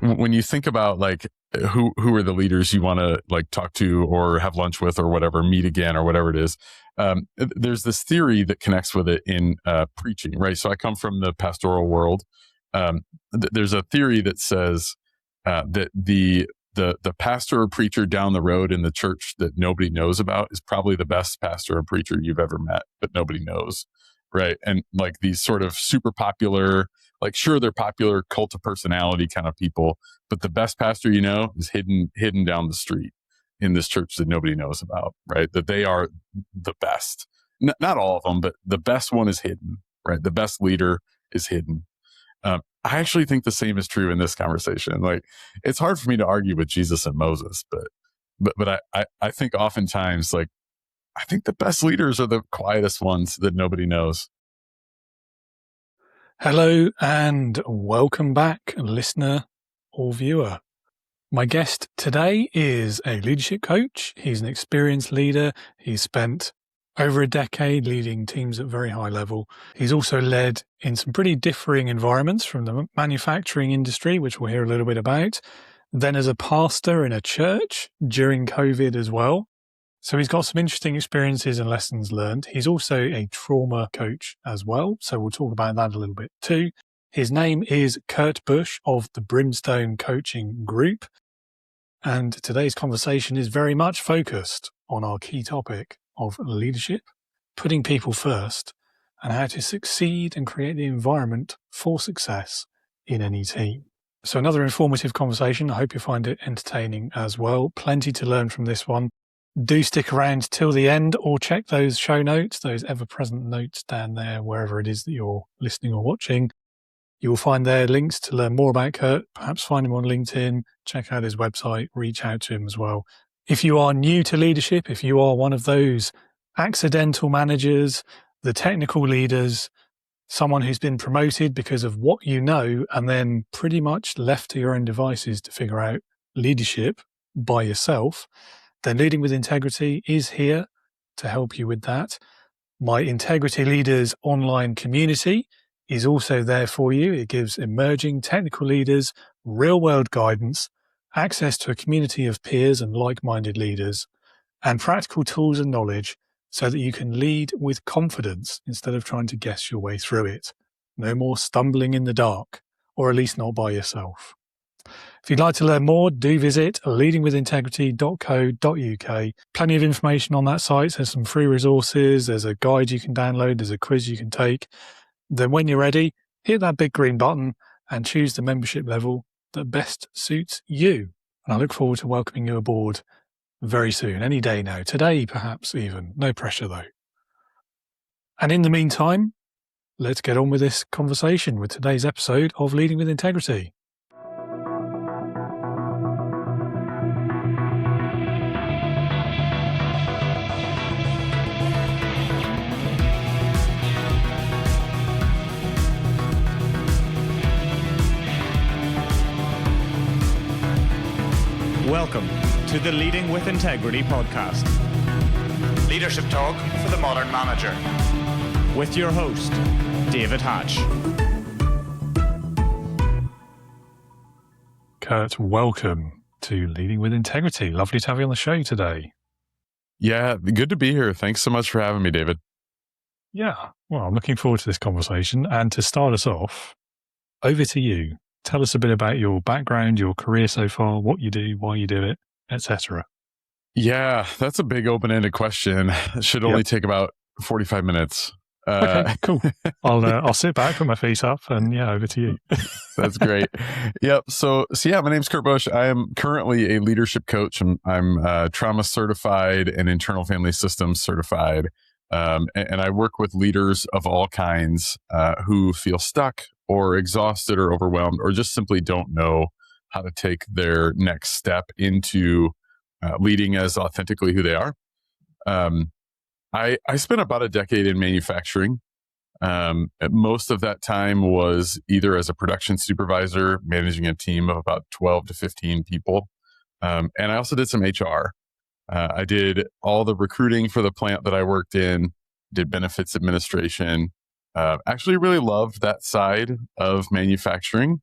when you think about like who are the leaders you want to like talk to or have lunch with or whatever, meet again or whatever it is, there's this theory that connects with it in preaching, right? So I come from the pastoral world. There's a theory that says that the pastor or preacher down the road in the church that nobody knows about is probably the best pastor or preacher you've ever met, but nobody knows, right? And like these sort of super popular, like sure they're popular cult of personality kind of people, but the best pastor you know is hidden down the street in this church that nobody knows about, right? That they are the best. Not all of them, but the best one is hidden, right? The best leader is hidden. I actually think the same is true in this conversation. Like, it's hard for me to argue with Jesus and Moses, but I think oftentimes, like, I think the best leaders are the quietest ones that nobody knows. Hello and welcome back, listener or viewer. My guest today is a leadership coach. He's an experienced leader. He's spent over a decade leading teams at very high level. He's also led in some pretty differing environments, from the manufacturing industry, which we'll hear a little bit about, then as a pastor in a church during COVID as well. So he's got some interesting experiences and lessons learned. He's also a trauma coach as well, so we'll talk about that a little bit too. His name is Kurt Busch of the Brimstone Coaching Group, and today's conversation is very much focused on our key topic of leadership, putting people first, and how to succeed and create the environment for success in any team. So another informative conversation. I hope you find it entertaining as well. Plenty to learn from this one. Do stick around till the end or check those show notes, those ever-present notes down there, wherever it is that you're listening or watching. You will find there links to learn more about Kurt, perhaps find him on LinkedIn, check out his website, reach out to him as well. If you are new to leadership, if you are one of those accidental managers, the technical leaders, someone who's been promoted because of what you know and then pretty much left to your own devices to figure out leadership by yourself, then Leading with Integrity is here to help you with that. My Integrity Leaders online community is also there for you. It gives emerging technical leaders real-world guidance, access to a community of peers and like-minded leaders, and practical tools and knowledge so that you can lead with confidence instead of trying to guess your way through it. No more stumbling in the dark, or at least not by yourself. If you'd like to learn more, do visit leadingwithintegrity.co.uk. Plenty of information on that site. There's some free resources. There's a guide you can download. There's a quiz you can take. Then when you're ready, hit that big green button and choose the membership level that best suits you. And I look forward to welcoming you aboard very soon, any day now, today perhaps even. No pressure though. And in the meantime, let's get on with this conversation with today's episode of Leading with Integrity. Welcome to the Leading with Integrity podcast. Leadership talk for the modern manager. With your host, David Hatch. Kurt, welcome to Leading with Integrity. Lovely to have you on the show today. Yeah, good to be here. Thanks so much for having me, David. Yeah, well, I'm looking forward to this conversation. And to start us off, over to you. Tell us a bit about your background, your career so far, what you do, why you do it, etc. Yeah, that's a big open-ended question. It should only take about 45 minutes. Okay, cool. I'll sit back, put my feet up, and over to you. That's great. Yep. So yeah, my name's Kurt Busch. I am currently a leadership coach. I'm trauma certified and internal family systems certified. And I work with leaders of all kinds who feel stuck or exhausted or overwhelmed or just simply don't know how to take their next step into leading as authentically who they are. I spent about a decade in manufacturing. Most of that time was either as a production supervisor, managing a team of about 12 to 15 people. And I also did some HR. I did all the recruiting for the plant that I worked in, did benefits administration. Actually really loved that side of manufacturing.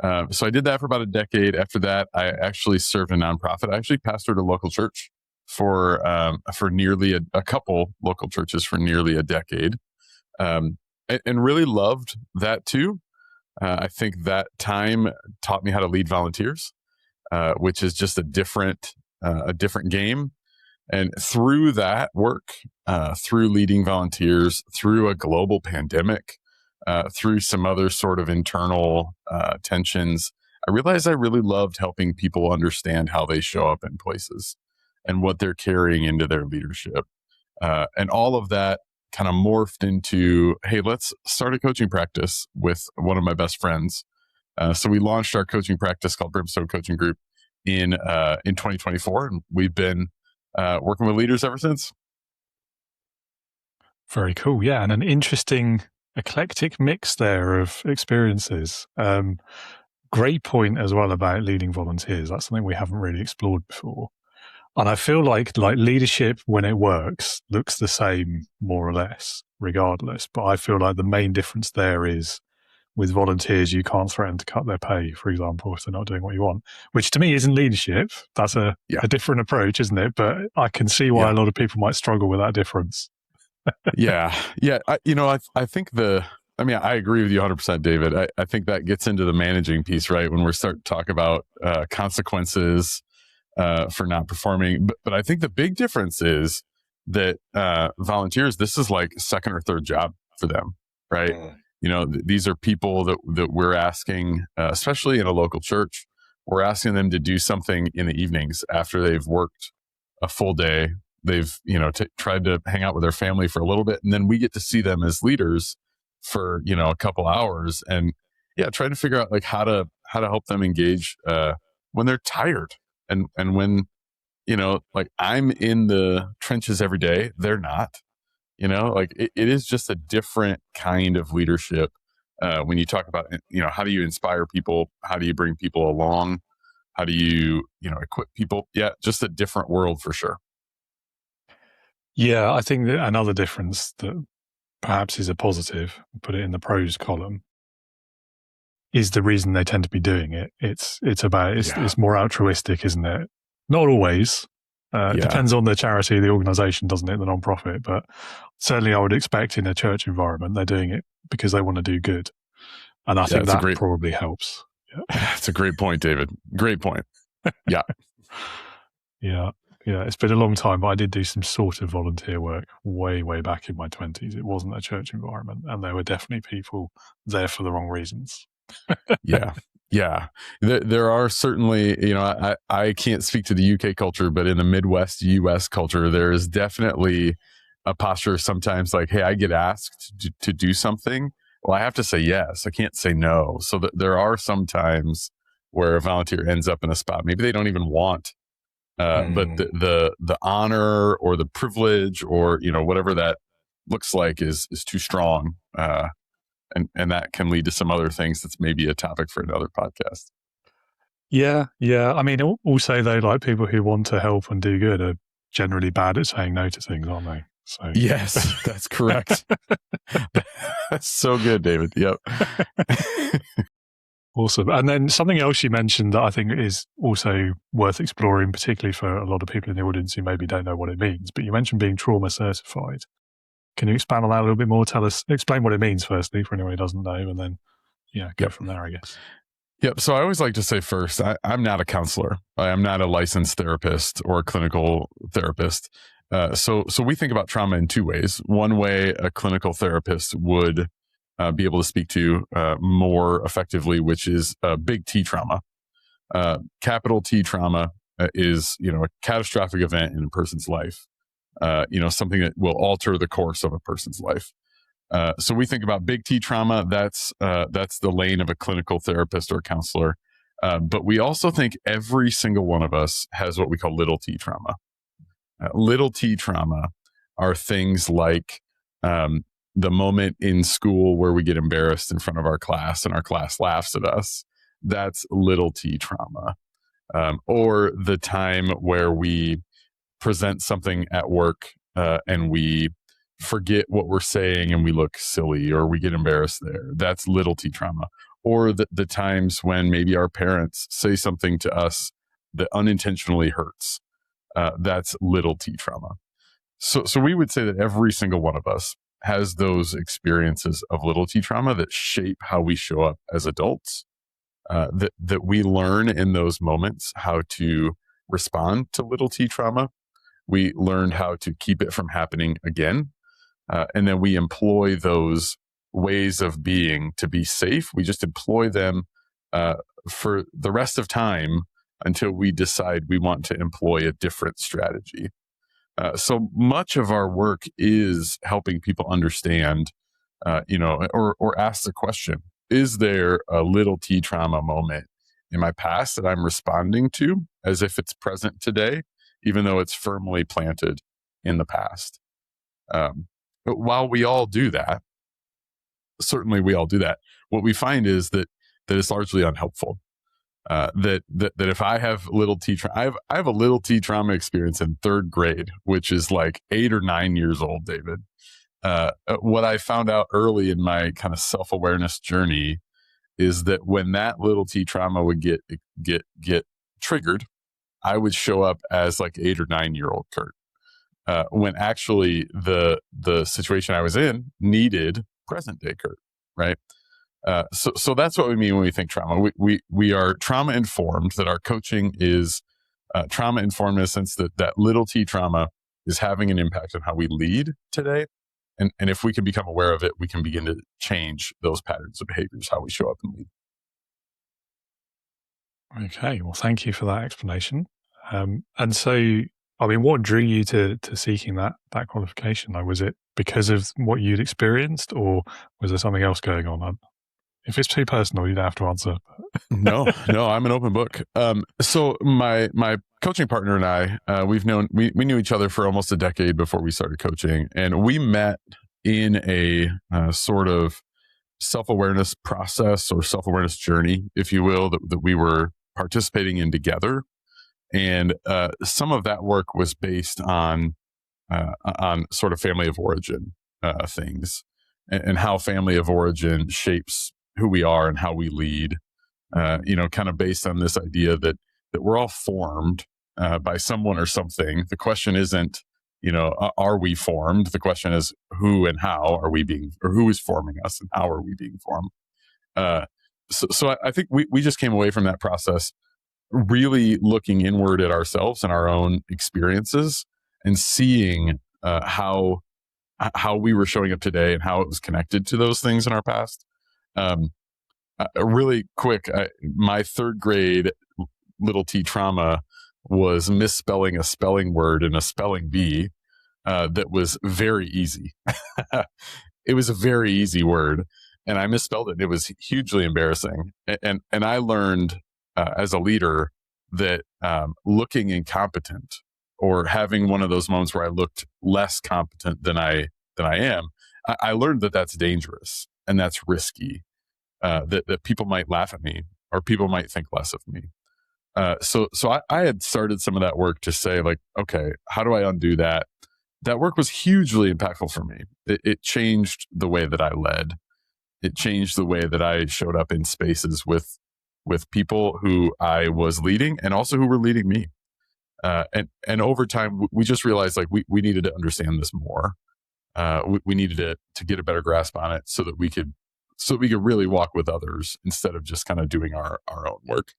So I did that for about a decade. After that, I actually served a nonprofit. I actually pastored a local church for nearly a couple local churches for nearly a decade, and really loved that too. I think that time taught me how to lead volunteers, which is just a different game. And through that work, through leading volunteers, through a global pandemic, through some other sort of internal tensions, I realized I really loved helping people understand how they show up in places and what they're carrying into their leadership. And all of that kind of morphed into, hey, let's start a coaching practice with one of my best friends. So we launched our coaching practice called Brimstone Coaching Group in 2024, and we've been working with leaders ever since. Very cool. Yeah. And an interesting eclectic mix there of experiences. Great point as well about leading volunteers. That's something we haven't really explored before. And I feel like leadership, when it works, looks the same more or less, regardless. But I feel like the main difference there is with volunteers, you can't threaten to cut their pay, for example, if they're not doing what you want, which to me isn't leadership. That's a different approach, isn't it? But I can see why a lot of people might struggle with that difference. Yeah. I think I agree with you 100%, David. I think that gets into the managing piece, right? When we start to talk about consequences for not performing. But I think the big difference is that volunteers, this is like second or third job for them, right? These are people that we're asking, especially in a local church, we're asking them to do something in the evenings after they've worked a full day. They've, tried to hang out with their family for a little bit, and then we get to see them as leaders for, a couple hours, and trying to figure out like how to help them engage when they're tired, and when, like I'm in the trenches every day, they're not. It is just a different kind of leadership. When you talk about, how do you inspire people? How do you bring people along? How do you, equip people? Yeah, just a different world for sure. Yeah, I think that another difference that perhaps is a positive, put it in the pros column, is the reason they tend to be doing it. It's more altruistic, isn't it? Not always. It depends on the charity, the organization, doesn't it? The non-profit. But certainly I would expect in a church environment, they're doing it because they want to do good. And I think that probably helps. That's a great point, David. Great point. Yeah. Yeah, it's been a long time, but I did do some sort of volunteer work way, way back in my 20s. It wasn't a church environment, and there were definitely people there for the wrong reasons. Yeah. There are certainly, I can't speak to the UK culture, but in the Midwest US culture, there is definitely a posture sometimes like, hey, I get asked to do something. Well, I have to say yes. I can't say no. So there are some times where a volunteer ends up in a spot maybe they don't even want. But the honor or the privilege or, whatever that looks like is too strong. And that can lead to some other things that's maybe a topic for another podcast. Yeah. I mean, also though, like people who want to help and do good are generally bad at saying no to things, aren't they? So yes, that's correct. That's so good, David. Yep. Awesome. And then something else you mentioned that I think is also worth exploring, particularly for a lot of people in the audience who maybe don't know what it means, but you mentioned being trauma certified. Can you expand on that a little bit more? Explain what it means firstly for anyone who doesn't know, and then go from there, I guess. Yep. So I always like to say first, I'm not a counselor. I am not a licensed therapist or a clinical therapist. So we think about trauma in two ways. One way, a clinical therapist would be able to speak to more effectively, which is big T trauma. Capital T trauma is, a catastrophic event in a person's life. Something that will alter the course of a person's life. So we think about big T trauma. That's the lane of a clinical therapist or counselor. But we also think every single one of us has what we call little T trauma. Little T trauma are things like the moment in school where we get embarrassed in front of our class and our class laughs at us. That's little T trauma. Or the time where we present something at work and we forget what we're saying and we look silly or we get embarrassed there. That's little T trauma. or the times when maybe our parents say something to us that unintentionally hurts. That's little t trauma. So we would say that every single one of us has those experiences of little t trauma that shape how we show up as adults, that we learn in those moments how to respond to little t trauma. We learned how to keep it from happening again. And then we employ those ways of being to be safe. We just employ them for the rest of time until we decide we want to employ a different strategy. So much of our work is helping people understand, or ask the question, is there a little t trauma moment in my past that I'm responding to as if it's present today, even though it's firmly planted in the past? But while we all do that, certainly we all do that, what we find is that it's largely unhelpful. That if I have little t trauma, I have a little t trauma experience in third grade, which is like 8 or 9 years old, David. What I found out early in my kind of self-awareness journey is that when that little t trauma would get triggered, I would show up as like 8 or 9 year old Kurt. When actually the situation I was in needed present day Kurt, right? So that's what we mean when we think trauma. We are trauma informed, that our coaching is trauma informed in the sense that little t trauma is having an impact on how we lead today. And if we can become aware of it, we can begin to change those patterns of behaviors, how we show up and lead. Okay, well, thank you for that explanation. And so, I mean, what drew you to seeking that qualification? Like, was it because of what you'd experienced, or was there something else going on? If it's too personal, you don't have to answer. No, I'm an open book. So my coaching partner and I, we knew each other for almost a decade before we started coaching, and we met in a sort of self-awareness process or self-awareness journey, if you will, that we were participating in together. And some of that work was based on sort of family of origin things, and how family of origin shapes who we are and how we lead, kind of based on this idea that we're all formed by someone or something. The question isn't, are we formed? The question is who and how are we being, or who is forming us and how are we being formed? So I think we just came away from that process really looking inward at ourselves and our own experiences and seeing how we were showing up today and how it was connected to those things in our past. Really quick, my third grade little t trauma was misspelling a spelling word in a spelling bee that was very easy. It was a very easy word, and I misspelled it. It was hugely embarrassing. And I learned as a leader that looking incompetent, or having one of those moments where I looked less competent than I am, I learned that that's dangerous and that's risky. That people might laugh at me, or people might think less of me. So I had started some of that work to say, like, okay, how do I undo that? That work was hugely impactful for me. It changed the way that I led. It changed the way that I showed up in spaces with people who I was leading, and also who were leading me. And over time, we just realized, like, we needed to understand this more. We needed to get a better grasp on it so that we could really walk with others instead of just kind of doing our own work.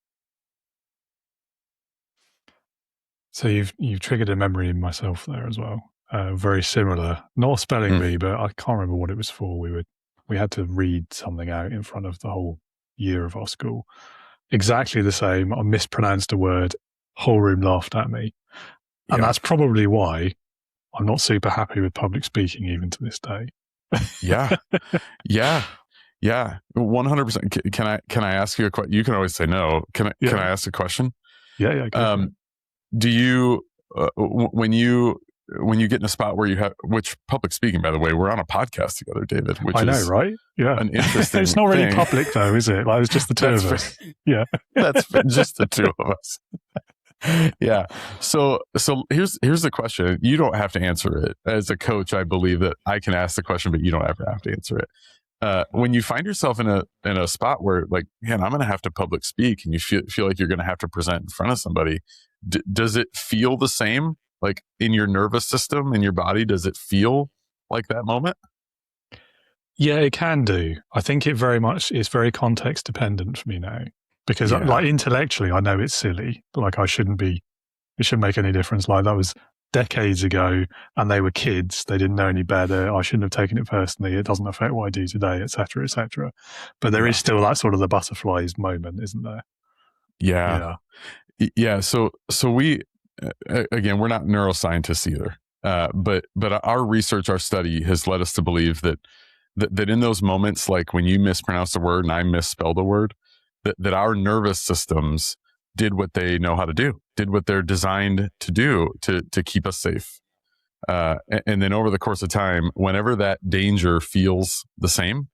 So you've triggered a memory in myself there as well. Very similar, not a spelling bee, but I can't remember what it was for. We had to read something out in front of the whole year of our school. Exactly the same. I mispronounced a word. Whole room laughed at me. And that's probably why I'm not super happy with public speaking even to this day. Yeah. 100%. Can I ask you a question? You can always say no. Can I ask a question? Yeah. Do you when you get in a spot where you have, which public speaking, by the way, we're on a podcast together, David, which I know, right? Yeah. An interesting It's not really thing. Public though, is it? Like, it's just the two of us. Yeah. That's just the two of us. Yeah. So here's the question. You don't have to answer it. As a coach, I believe that I can ask the question, but you don't ever have to answer it. when you find yourself in a spot where like, man, I'm going to have to public speak, and you feel like you're going to have to present in front of somebody, does it feel the same? Like in your nervous system, in your body, does it feel like that moment? Yeah, it can do. I think it's very context dependent for me now, because like intellectually, I know it's silly, but like it shouldn't make any difference. Like that was decades ago and they were kids. They didn't know any better. I shouldn't have taken it personally. It doesn't affect what I do today, et cetera, et cetera. But there is still that sort of the butterflies moment, isn't there? Yeah. So we, again, we're not neuroscientists either. But our research, our study has led us to believe that in those moments, like when you mispronounce a word and I misspelled a word, that our nervous systems did what they know how to do, did what they're designed to do to keep us safe. And then over the course of time, whenever that danger feels the same,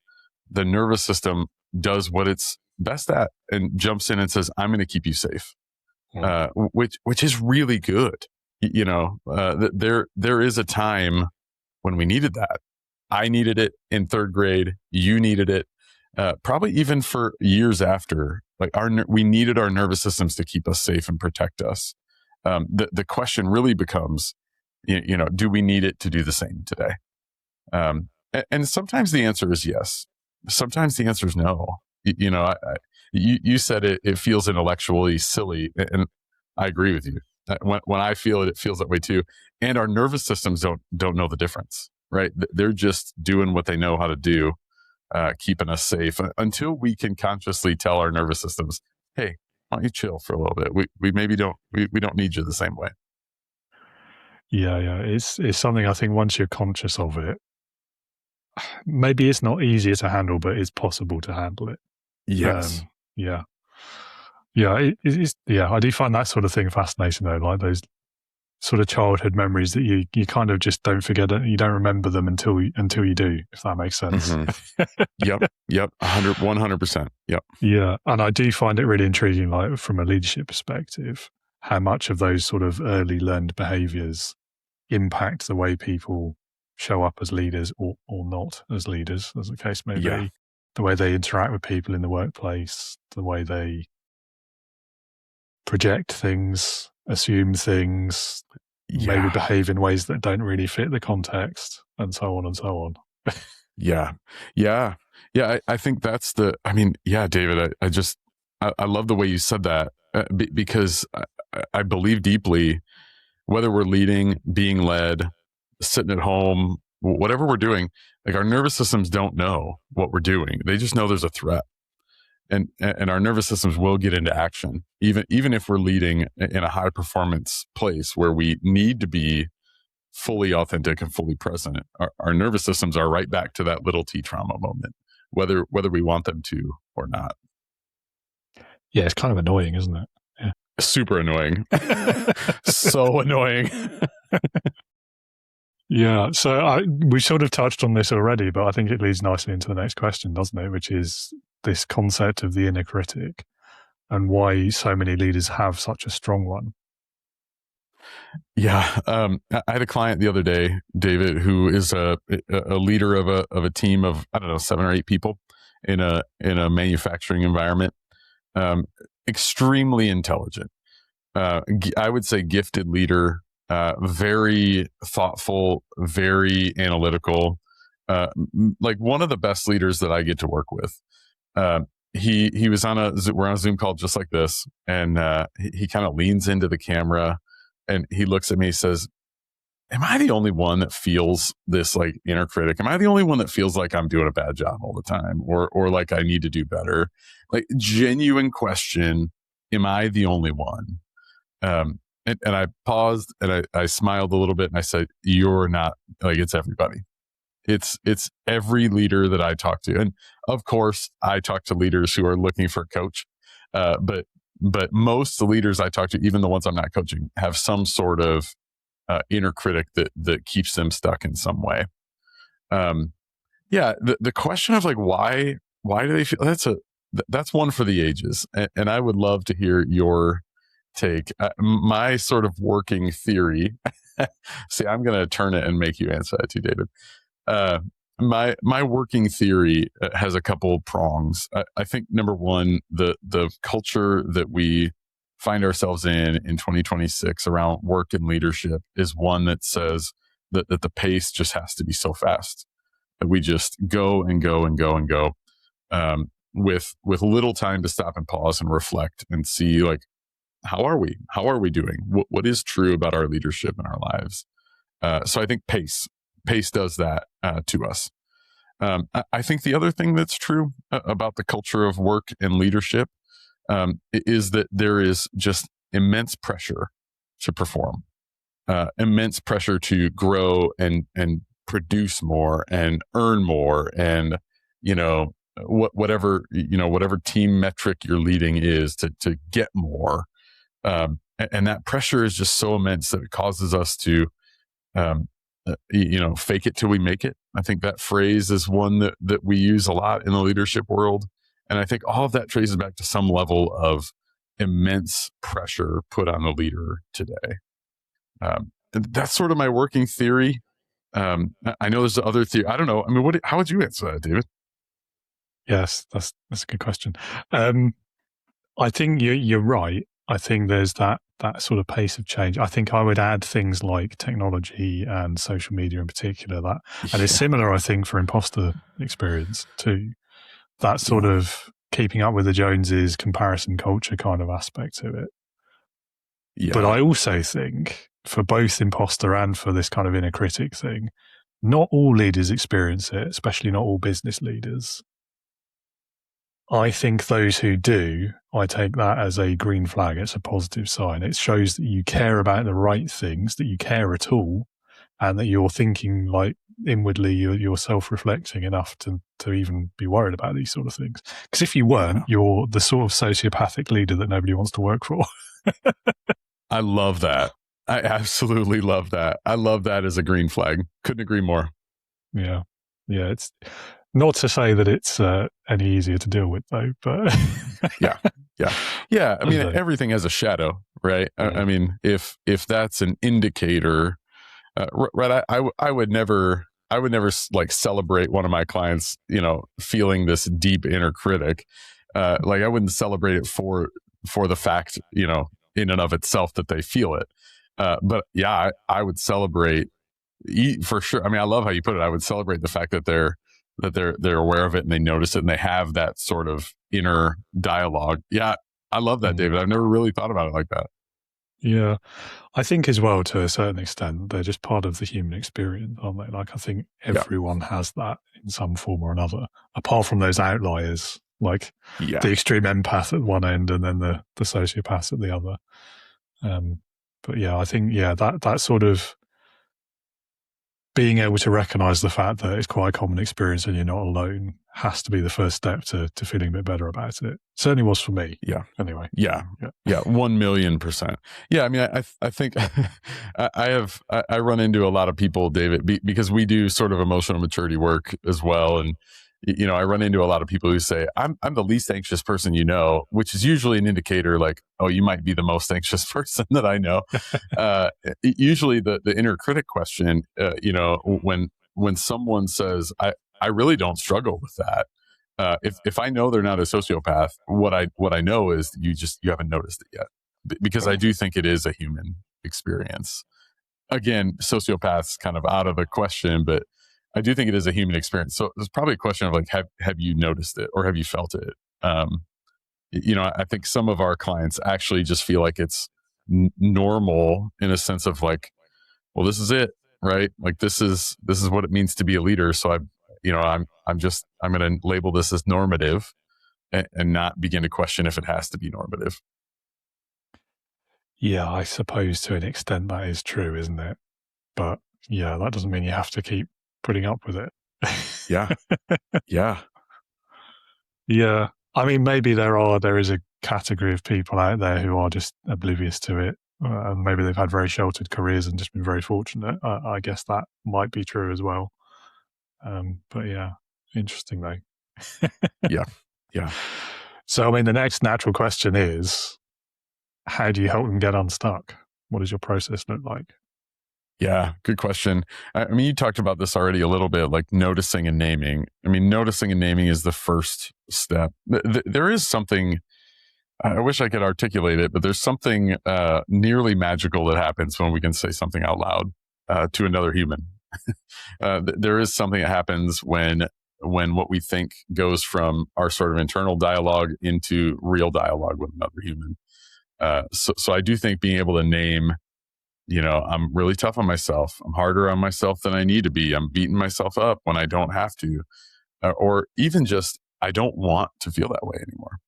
the nervous system does what it's best at and jumps in and says, I'm going to keep you safe. Which is really good. There is a time when we needed that. I needed it in third grade. You needed it, probably even for years after. Like we needed our nervous systems to keep us safe and protect us. The question really becomes, do we need it to do the same today? And sometimes the answer is yes. Sometimes the answer is no. You said it feels intellectually silly, and I agree with you. When I feel it, it feels that way too. And our nervous systems don't know the difference, right? They're just doing what they know how to do, keeping us safe until we can consciously tell our nervous systems, "Hey, why don't you chill for a little bit? We maybe don't need you the same way." Yeah. It's something I think once you're conscious of it, maybe it's not easier to handle, but it's possible to handle it. Yes. Yeah. It is. Yeah, I do find that sort of thing fascinating though, like those sort of childhood memories that you kind of just don't forget it. You don't remember them until you do, if that makes sense. Mm-hmm. Yep. 100%. Yep. Yeah. And I do find it really intriguing, like from a leadership perspective, how much of those sort of early learned behaviors impact the way people show up as leaders or not as leaders, as the case may be, the way they interact with people in the workplace, the way they project things, assume things, maybe behave in ways that don't really fit the context, and so on and so on. Yeah. I think that's David, I love the way you said that, because I believe deeply, whether we're leading, being led, sitting at home, whatever we're doing, like our nervous systems don't know what we're doing. They just know there's a threat. And our nervous systems will get into action, even if we're leading in a high performance place where we need to be fully authentic and fully present. Our nervous systems are right back to that little T trauma moment, whether we want them to or not. Yeah, it's kind of annoying, isn't it? Yeah. Super annoying. So annoying. Yeah, so we sort of touched on this already, but I think it leads nicely into the next question, doesn't it? Which is this concept of the inner critic and why so many leaders have such a strong one. Yeah, I had a client the other day, David, who is a leader of a team of 7 or 8 people in a manufacturing environment. Extremely intelligent. I would say gifted leader. Very thoughtful, very analytical, like one of the best leaders that I get to work with. He was we're on a Zoom call just like this, and he kind of leans into the camera and he looks at me, he says, am I the only one that feels this like inner critic? Am I the only one that feels like I'm doing a bad job all the time, or like I need to do better? Like genuine question. Am I the only one? And I paused and I smiled a little bit and I said, you're not, like, it's everybody. It's every leader that I talk to. And of course I talk to leaders who are looking for a coach. But most leaders I talk to, even the ones I'm not coaching, have some sort of inner critic that keeps them stuck in some way. The question of like, why do they feel that's one for the ages. And I would love to hear your take. My sort of working theory. See, I'm going to turn it and make you answer that too, David. my working theory has a couple prongs. I think number one, the culture that we find ourselves in 2026 around work and leadership is one that says that the pace just has to be so fast that we just go and go and go and go, with little time to stop and pause and reflect and see, like, how are we doing? What is true about our leadership in our lives? So I think pace does that to us. I think the other thing that's true about the culture of work and leadership is that there is just immense pressure to perform, immense pressure to grow and produce more and earn more, and whatever team metric you're leading is to get more, and that pressure is just so immense that it causes us to fake it till we make it. I think that phrase is one that we use a lot in the leadership world. And I think all of that traces back to some level of immense pressure put on the leader today. That's sort of my working theory. I know there's other theory. I don't know. I mean, how would you answer that, David? Yes, that's a good question. I think you're right. I think there's that sort of pace of change. I think I would add things like technology and social media in particular. And it's similar, I think, for imposter experience too. That sort of keeping up with the Joneses, comparison culture kind of aspect to it. Yeah. But I also think for both imposter and for this kind of inner critic thing, not all leaders experience it, especially not all business leaders. I think those who do, I take that as a green flag. It's a positive sign. It shows that you care about the right things, that you care at all, and that you're thinking, like, inwardly, you're self-reflecting enough to even be worried about these sort of things. Because if you weren't, you're the sort of sociopathic leader that nobody wants to work for. I love that. I absolutely love that. I love that as a green flag. Couldn't agree more. Yeah. It's not to say that it's any easier to deal with, though. But yeah. I mean, everything has a shadow, right? Yeah. I mean, if that's an indicator, right? I would never like celebrate one of my clients, feeling this deep inner critic. Like I wouldn't celebrate it for the fact, in and of itself that they feel it. But yeah, I would celebrate for sure. I mean, I love how you put it. I would celebrate the fact that they're aware of it and they notice it and they have that sort of inner dialogue. Yeah, I love that, David. I've never really thought about it like that. Yeah, I think as well, to a certain extent, they're just part of the human experience, aren't they? Like, I think everyone has that in some form or another, apart from those outliers, like the extreme empath at one end and then the sociopath at the other. But yeah, I think, that sort of being able to recognize the fact that it's quite a common experience and you're not alone has to be the first step to feeling a bit better about it. Certainly was for me. Yeah. Anyway. Yeah. 1,000,000%. Yeah. I mean, I think I run into a lot of people, David, because we do sort of emotional maturity work as well. And, I run into a lot of people who say, I'm the least anxious person which is usually an indicator like, oh, you might be the most anxious person that I know. Usually the inner critic question, when someone says, I really don't struggle with that. If I know they're not a sociopath, what I know is you haven't noticed it yet, because I do think it is a human experience. Again, sociopaths kind of out of the question, but I do think it is a human experience. So it's probably a question of like, have you noticed it or have you felt it? I think some of our clients actually just feel like it's normal in a sense of like, well, this is it, right? Like this is what it means to be a leader. So I'm going to label this as normative and not begin to question if it has to be normative. Yeah, I suppose to an extent that is true, isn't it? But yeah, that doesn't mean you have to keep putting up with it. Yeah. I mean, maybe there is a category of people out there who are just oblivious to it. And maybe they've had very sheltered careers and just been very fortunate. I guess that might be true as well. But yeah, interesting though. Yeah. So, I mean, the next natural question is, how do you help them get unstuck? What does your process look like? Yeah, good question. I mean, you talked about this already a little bit, like noticing and naming. I mean, noticing and naming is the first step. There is something, I wish I could articulate it, but there's something nearly magical that happens when we can say something out loud to another human. There is something that happens when what we think goes from our sort of internal dialogue into real dialogue with another human. So I do think being able to name, I'm really tough on myself. I'm harder on myself than I need to be. I'm beating myself up when I don't have to, or even just, I don't want to feel that way anymore.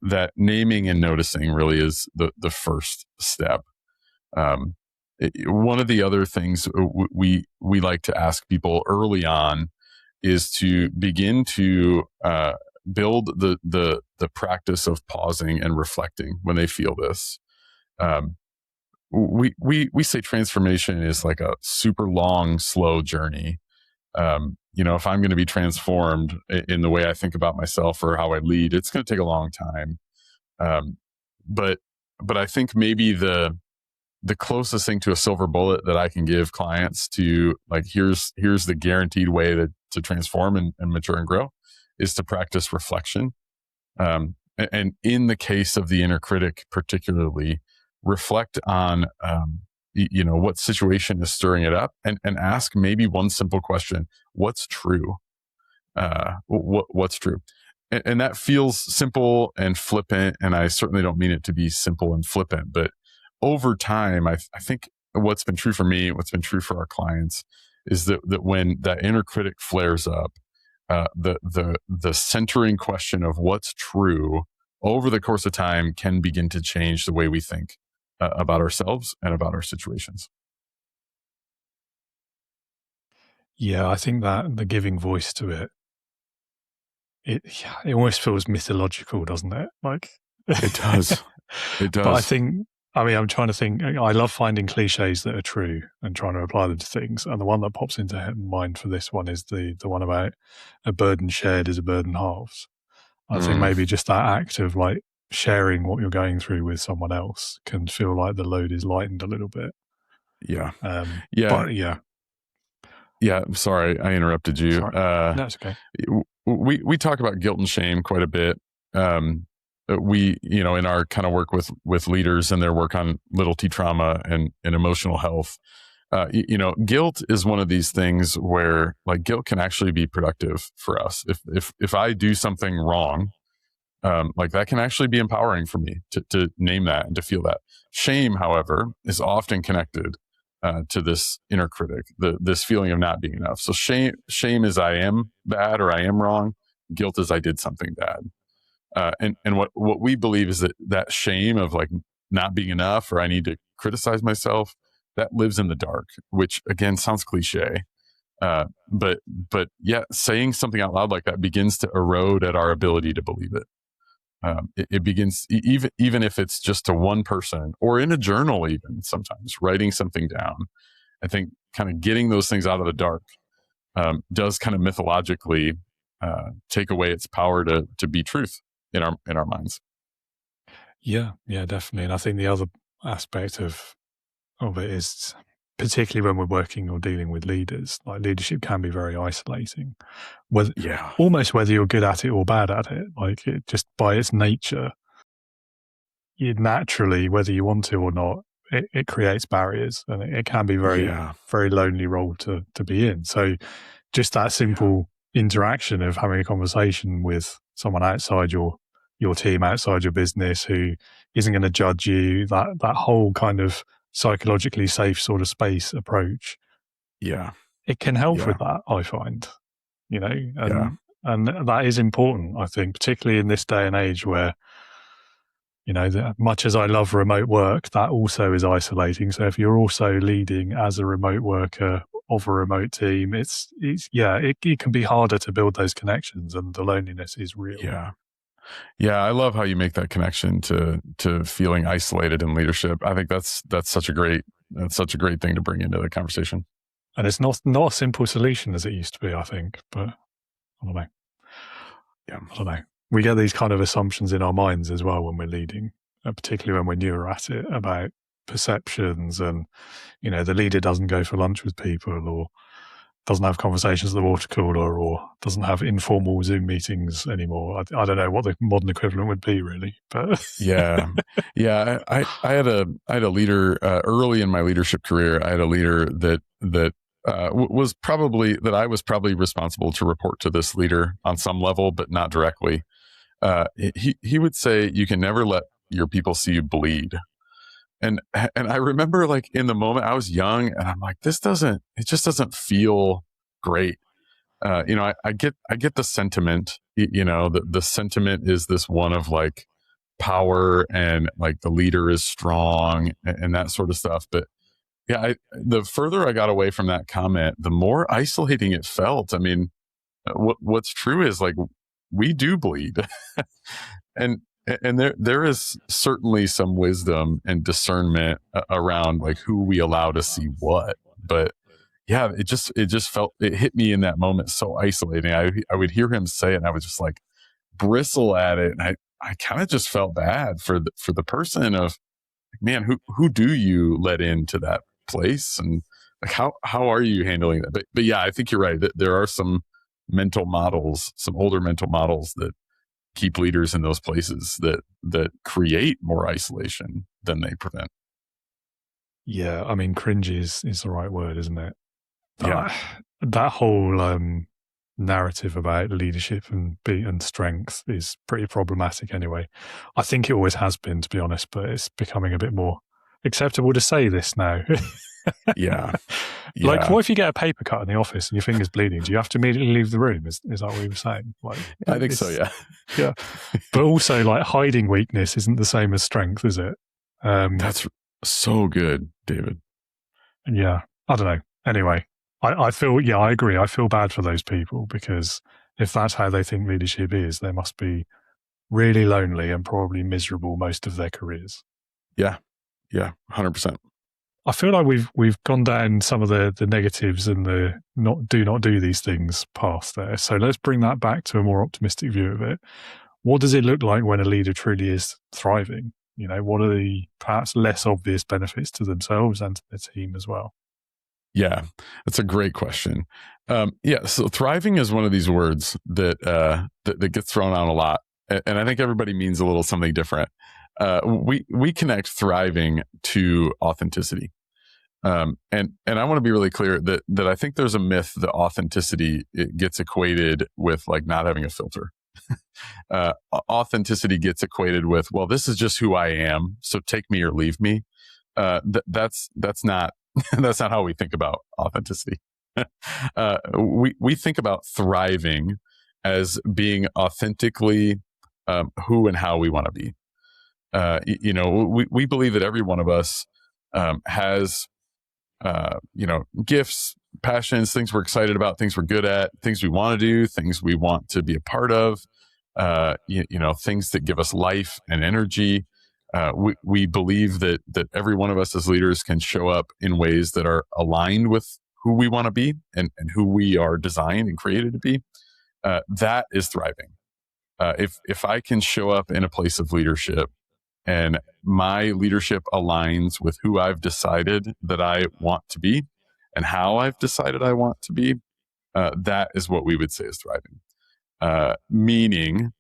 That naming and noticing really is the first step. One of the other things we like to ask people early on is to begin to build the practice of pausing and reflecting when they feel this. We say transformation is like a super long, slow journey. If I'm going to be transformed in the way I think about myself or how I lead, it's going to take a long time. But I think maybe the closest thing to a silver bullet that I can give clients to, like, here's the guaranteed way to transform and mature and grow, is to practice reflection. And in the case of the inner critic, particularly, reflect on, what situation is stirring it up, and ask maybe one simple question: what's true? What's true? And that feels simple and flippant, and I certainly don't mean it to be simple and flippant, but over time, I think what's been true for me, what's been true for our clients, is that when that inner critic flares up, the centering question of what's true over the course of time can begin to change the way we think about ourselves and about our situations. Yeah, I think that the giving voice to it almost feels mythological, doesn't it? Like it does. It does. But I'm trying to think. I love finding cliches that are true and trying to apply them to things. And the one that pops into mind for this one is the one about a burden shared is a burden halved. I think maybe just that act of like sharing what you're going through with someone else can feel like the load is lightened a little bit. Yeah. But yeah. Yeah. I'm sorry, I interrupted you. No, it's okay. We talk about guilt and shame quite a bit. We, in our kind of work with leaders and their work on little T trauma and emotional health, guilt is one of these things where, like, guilt can actually be productive for us. If I do something wrong, like, that can actually be empowering for me to name that and to feel that. Shame, however, is often connected to this inner critic, this feeling of not being enough. So shame is I am bad or I am wrong. Guilt is I did something bad. And what we believe is that shame of, like, not being enough or I need to criticize myself, that lives in the dark, which again sounds cliche. But yeah, saying something out loud like that begins to erode at our ability to believe it. It begins, even if it's just to one person or in a journal, even sometimes writing something down. I think kind of getting those things out of the dark does kind of mythologically take away its power to be truth in our minds. Yeah, definitely. And I think the other aspect of it is, particularly when we're working or dealing with leaders, like, leadership can be very isolating. Almost whether you're good at it or bad at it, like, it just by its nature, you naturally, whether you want to or not, it creates barriers, and it can be very lonely role to be in. So just that simple interaction of having a conversation with someone outside your team, outside your business, who isn't going to judge you, that whole kind of psychologically safe sort of space approach. Yeah. It can help with that, I find, and that is important, I think, particularly in this day and age where, much as I love remote work, that also is isolating. So if you're also leading as a remote worker of a remote team, it can be harder to build those connections, and the loneliness is real. Yeah, I love how you make that connection to feeling isolated in leadership. I think that's such a great thing to bring into the conversation. And it's not a simple solution as it used to be, I think, but I don't know. Yeah, I don't know. We get these kind of assumptions in our minds as well when we're leading, particularly when we're newer at it, about perceptions, and the leader doesn't go for lunch with people, or doesn't have conversations at the water cooler, or doesn't have informal Zoom meetings anymore. I don't know what the modern equivalent would be, really. But yeah. I had a leader early in my leadership career. I had a leader that I was probably responsible to report to this leader on some level, but not directly. He would say, "You can never let your people see you bleed." And I remember, like, in the moment, I was young and I'm like, it just doesn't feel great. I get the sentiment, the sentiment is this one of like power and like the leader is strong and that sort of stuff. But yeah, the further I got away from that comment, the more isolating it felt. I mean, what's true is, like, we do bleed. and there is certainly some wisdom and discernment around like who we allow to see what. But yeah, it just hit me in that moment so isolating. I would hear him say it and I would just like bristle at it. And I kind of just felt bad for the person of, man, who do you let into that place? And like, how are you handling that? But yeah, I think you're right. That there are some older mental models that keep leaders in those places that create more isolation than they prevent. Yeah, I mean, cringe is the right word, isn't it? Yeah. That whole narrative about leadership and strength is pretty problematic anyway. I think it always has been, to be honest, but it's becoming a bit more acceptable to say this now. Yeah. Like, what if you get a paper cut in the office and your finger's bleeding? Do you have to immediately leave the room? Is that what you were saying? Like, I think so, yeah. Yeah. But also, like, hiding weakness isn't the same as strength, is it? That's so good, David. Yeah. I don't know. Anyway, I feel, I agree. I feel bad for those people, because if that's how they think leadership is, they must be really lonely and probably miserable most of their careers. Yeah. 100%. I feel like we've gone down some of the negatives and the not do these things past there. So let's bring that back to a more optimistic view of it. What does it look like when a leader truly is thriving? What are the perhaps less obvious benefits to themselves and to their team as well? Yeah, that's a great question. So thriving is one of these words that gets thrown out a lot, and I think everybody means a little something different. We connect thriving to authenticity, and I want to be really clear that I think there's a myth that authenticity, it gets equated with like not having a filter. Authenticity gets equated with, well, this is just who I am, so take me or leave me. That's not that's not how we think about authenticity. We think about thriving as being authentically who and how we want to be. We believe that every one of us has gifts, passions, things we're excited about, things we're good at, things we want to do, things we want to be a part of, things that give us life and energy. We believe that every one of us as leaders can show up in ways that are aligned with who we want to be and who we are designed and created to be. That is thriving. If I can show up in a place of leadership and my leadership aligns with who I've decided that I want to be and how I've decided I want to be, that is what we would say is thriving. Meaning,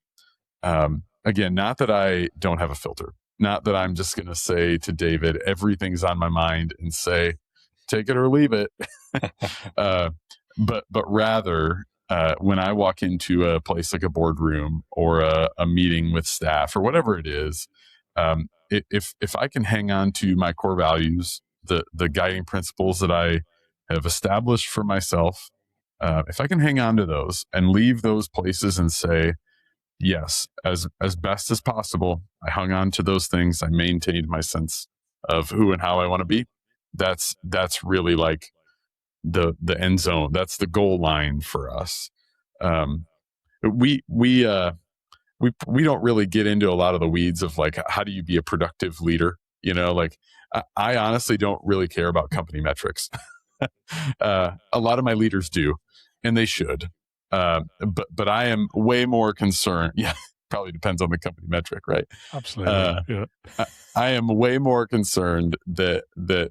again, not that I don't have a filter, not that I'm just going to say to David, everything's on my mind and say, take it or leave it. But rather, when I walk into a place like a boardroom or a meeting with staff or whatever it is, if I can hang on to my core values, the guiding principles that I have established for myself, if I can hang on to those and leave those places and say, yes, as best as possible, I hung on to those things, I maintained my sense of who and how I want to be, that's really like the end zone. That's the goal line for us. We don't really get into a lot of the weeds of like, how do you be a productive leader? I honestly don't really care about company metrics. A lot of my leaders do, and they should. But I am way more concerned. Yeah, probably depends on the company metric, right? Absolutely. Yeah. I am way more concerned that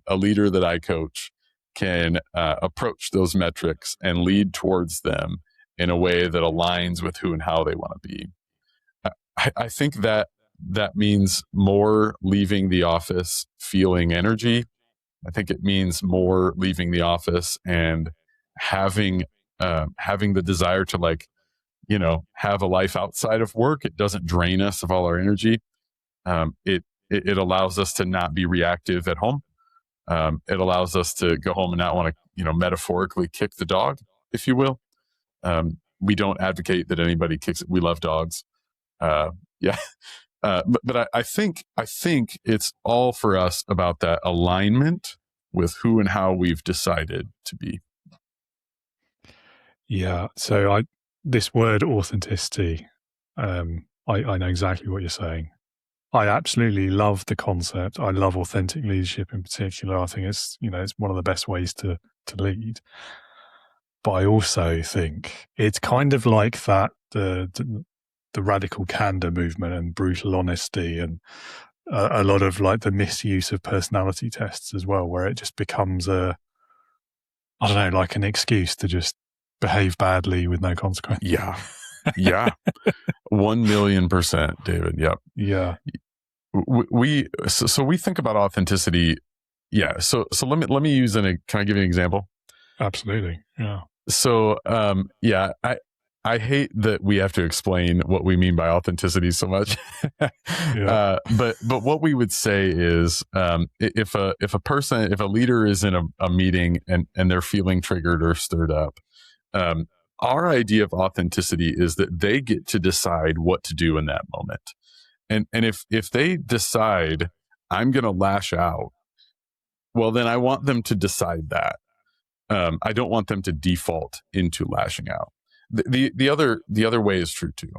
a leader that I coach can approach those metrics and lead towards them in a way that aligns with who and how they want to be. I think that means more leaving the office feeling energy. I think it means more leaving the office and having the desire to, like, have a life outside of work. It doesn't drain us of all our energy. It allows us to not be reactive at home. It allows us to go home and not want to, metaphorically kick the dog, if you will. We don't advocate that anybody kicks it. We love dogs. Yeah. But I think it's all for us about that alignment with who and how we've decided to be. Yeah. So this word authenticity, I know exactly what you're saying. I absolutely love the concept. I love authentic leadership in particular. I think it's, it's one of the best ways to lead. But I also think it's kind of like that, the radical candor movement and brutal honesty, and a lot of like the misuse of personality tests as well, where it just becomes like an excuse to just behave badly with no consequence. Yeah. 1,000,000%, David. Yep. Yeah. We think about authenticity. Yeah. So let me use can I give you an example? Absolutely. Yeah. So, I hate that we have to explain what we mean by authenticity so much. Yeah. But what we would say is, if a leader is in a meeting and they're feeling triggered or stirred up, our idea of authenticity is that they get to decide what to do in that moment. And if they decide, I'm going to lash out, well, then I want them to decide that. I don't want them to default into lashing out. The other way is true too.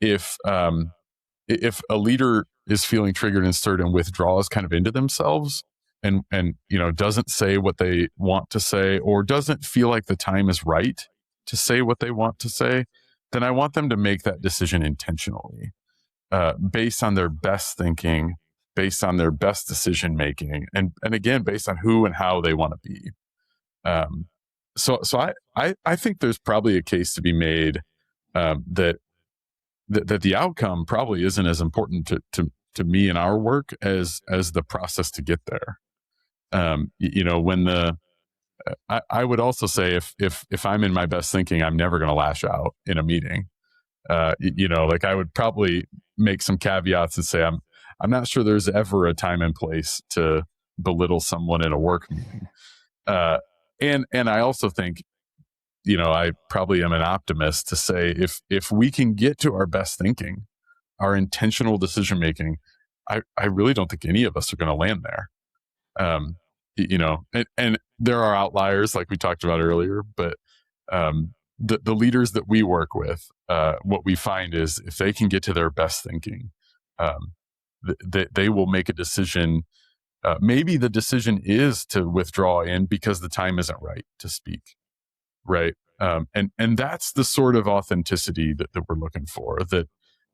If a leader is feeling triggered and stirred and withdraws kind of into themselves and doesn't say what they want to say, or doesn't feel like the time is right to say what they want to say, then I want them to make that decision intentionally, based on their best thinking, based on their best decision making, and again, based on who and how they want to be. So I think there's probably a case to be made that the outcome probably isn't as important to me in our work as the process to get there. I would also say if I'm in my best thinking, I'm never going to lash out in a meeting. Like I would probably make some caveats and say I'm not sure there's ever a time and place to belittle someone in a work meeting. And I also think, I probably am an optimist to say if we can get to our best thinking, our intentional decision making, I really don't think any of us are going to land there. And there are outliers like we talked about earlier, but the leaders that we work with, what we find is if they can get to their best thinking, they will make a decision. Maybe the decision is to withdraw in because the time isn't right to speak, right? And that's the sort of authenticity that we're looking for. That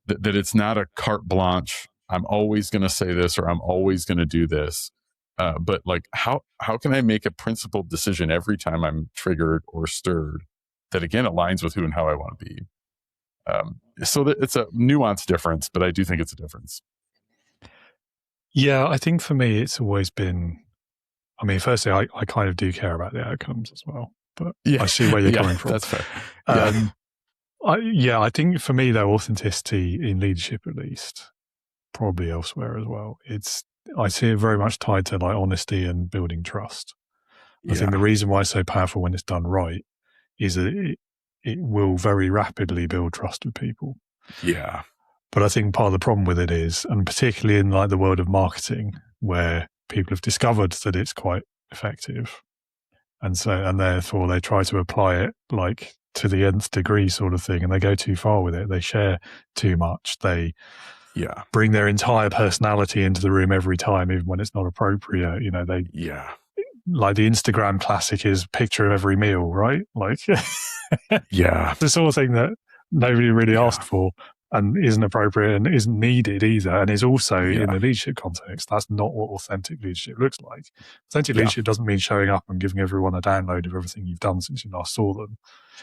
it's not a carte blanche. I'm always going to say this, or I'm always going to do this. But like, how can I make a principled decision every time I'm triggered or stirred that again aligns with who and how I want to be? So that it's a nuanced difference, but I do think it's a difference. Yeah, I think for me, it's always been, firstly, I kind of do care about the outcomes as well, but yeah, I see where you're coming from. That's fair. I think for me, though, authenticity in leadership, at least, probably elsewhere as well, I see it very much tied to like honesty and building trust. I think the reason why it's so powerful when it's done right is that it will very rapidly build trust with people. Yeah. But I think part of the problem with it is, and particularly in like the world of marketing, where people have discovered that it's quite effective, and therefore they try to apply it like to the nth degree sort of thing, and they go too far with it. They share too much. They bring their entire personality into the room every time, even when it's not appropriate. Like the Instagram classic is picture of every meal, right? Like, the sort of thing that nobody really asked for, and isn't appropriate and isn't needed either, and is also Yeah. in the leadership context. That's not what authentic leadership looks like. Authentic Yeah. leadership doesn't mean showing up and giving everyone a download of everything you've done since you last saw them.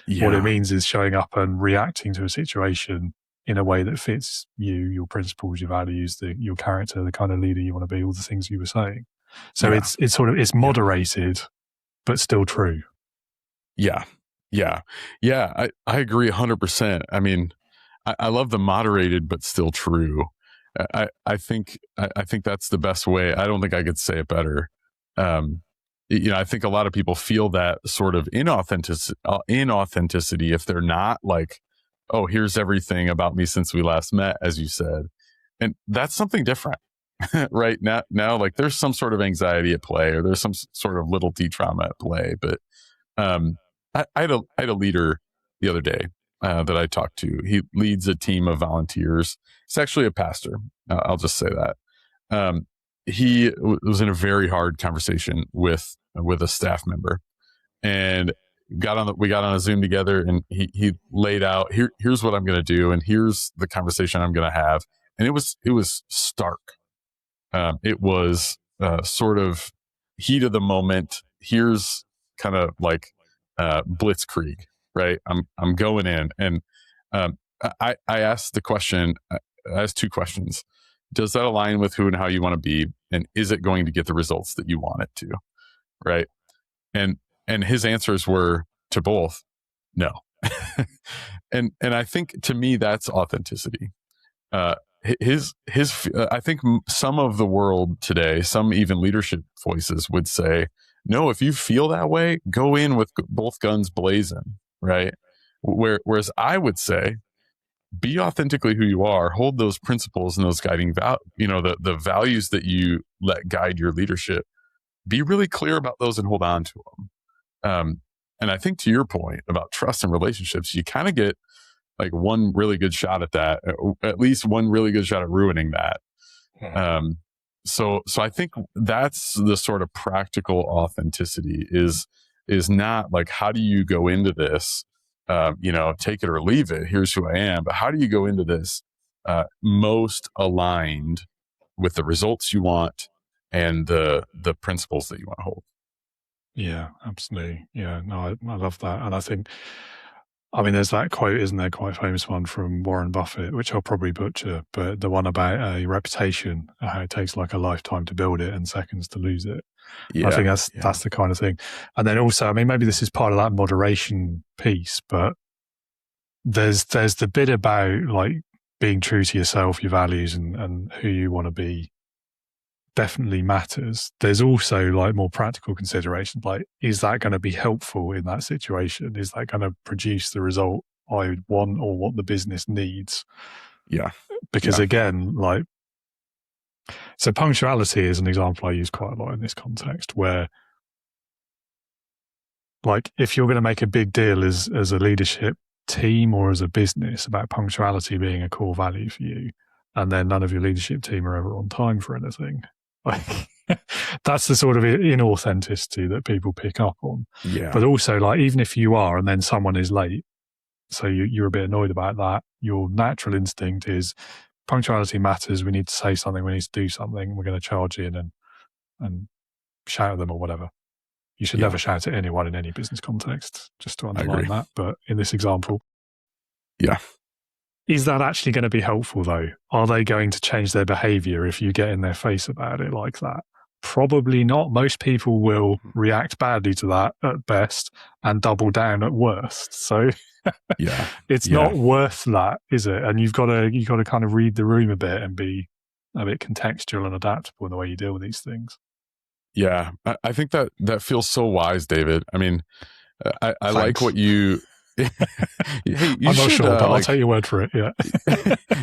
Yeah. What it means is showing up and reacting to a situation in a way that fits you, your principles, your values, your character, the kind of leader you want to be, all the things you were saying. So Yeah. it's moderated, but still true. Yeah. I agree 100%. I mean, I love the moderated but still true. I think that's the best way. I don't think I could say it better. I think a lot of people feel that sort of inauthenticity if they're not like, oh, here's everything about me since we last met, as you said. And that's something different. Right now, like there's some sort of anxiety at play, or there's some sort of little T trauma at play. But I had a leader the other day that I talked to. He leads a team of volunteers. He's actually a pastor. I'll just say that. He was in a very hard conversation with a staff member, and we got on a Zoom together, and he laid out, here's what I'm going to do, and here's the conversation I'm going to have. And it was stark. It was sort of heat of the moment. Here's kind of like blitzkrieg, right? I'm going in, and I asked the question. I asked two questions. Does that align with who and how you want to be, and is it going to get the results that you want it to, right? And his answers were to both, no. and I think to me that's authenticity. I think some of the world today, some even leadership voices would say, no, if you feel that way, go in with both guns blazing, right? Whereas I would say, be authentically who you are, hold those principles and those guiding the values that you let guide your leadership. Be really clear about those and hold on to them. And I think to your point about trust and relationships, you kind of get like one really good shot at that, at least one really good shot at ruining that. So I think that's the sort of practical authenticity is not like, how do you go into this, take it or leave it, here's who I am, but how do you go into this most aligned with the results you want and the principles that you want to hold. Yeah, absolutely. Yeah, no, I love that. And I think, there's that quote, isn't there? Quite a famous one from Warren Buffett, which I'll probably butcher, but the one about a reputation, how it takes like a lifetime to build it and seconds to lose it. Yeah, I think that's the kind of thing. And then also, maybe this is part of that moderation piece, but there's the bit about like being true to yourself, your values, and who you want to be. Definitely matters. There's also like more practical considerations, like, is that going to be helpful in that situation? Is that going to produce the result I want or what the business needs? Yeah. Because again, like, so punctuality is an example I use quite a lot in this context, where like, if you're going to make a big deal as a leadership team or as a business about punctuality being a core value for you, and then none of your leadership team are ever on time for anything, like, that's the sort of inauthenticity that people pick up on. Yeah. But also, like, even if you are, and then someone is late, so you're a bit annoyed about that, your natural instinct is punctuality matters. We need to say something. We need to do something. We're going to charge in and shout at them or whatever. You should never shout at anyone in any business context, just to underline that. But in this example, is that actually going to be helpful, though? Are they going to change their behavior if you get in their face about it like that? Probably not. Most people will react badly to that at best and double down at worst. So it's not worth that, is it? And you've got to kind of read the room a bit and be a bit contextual and adaptable in the way you deal with these things. Yeah, I think that feels so wise, David. I mean, I like what you. Hey, I'm not sure, but I'll take your word for it. Yeah,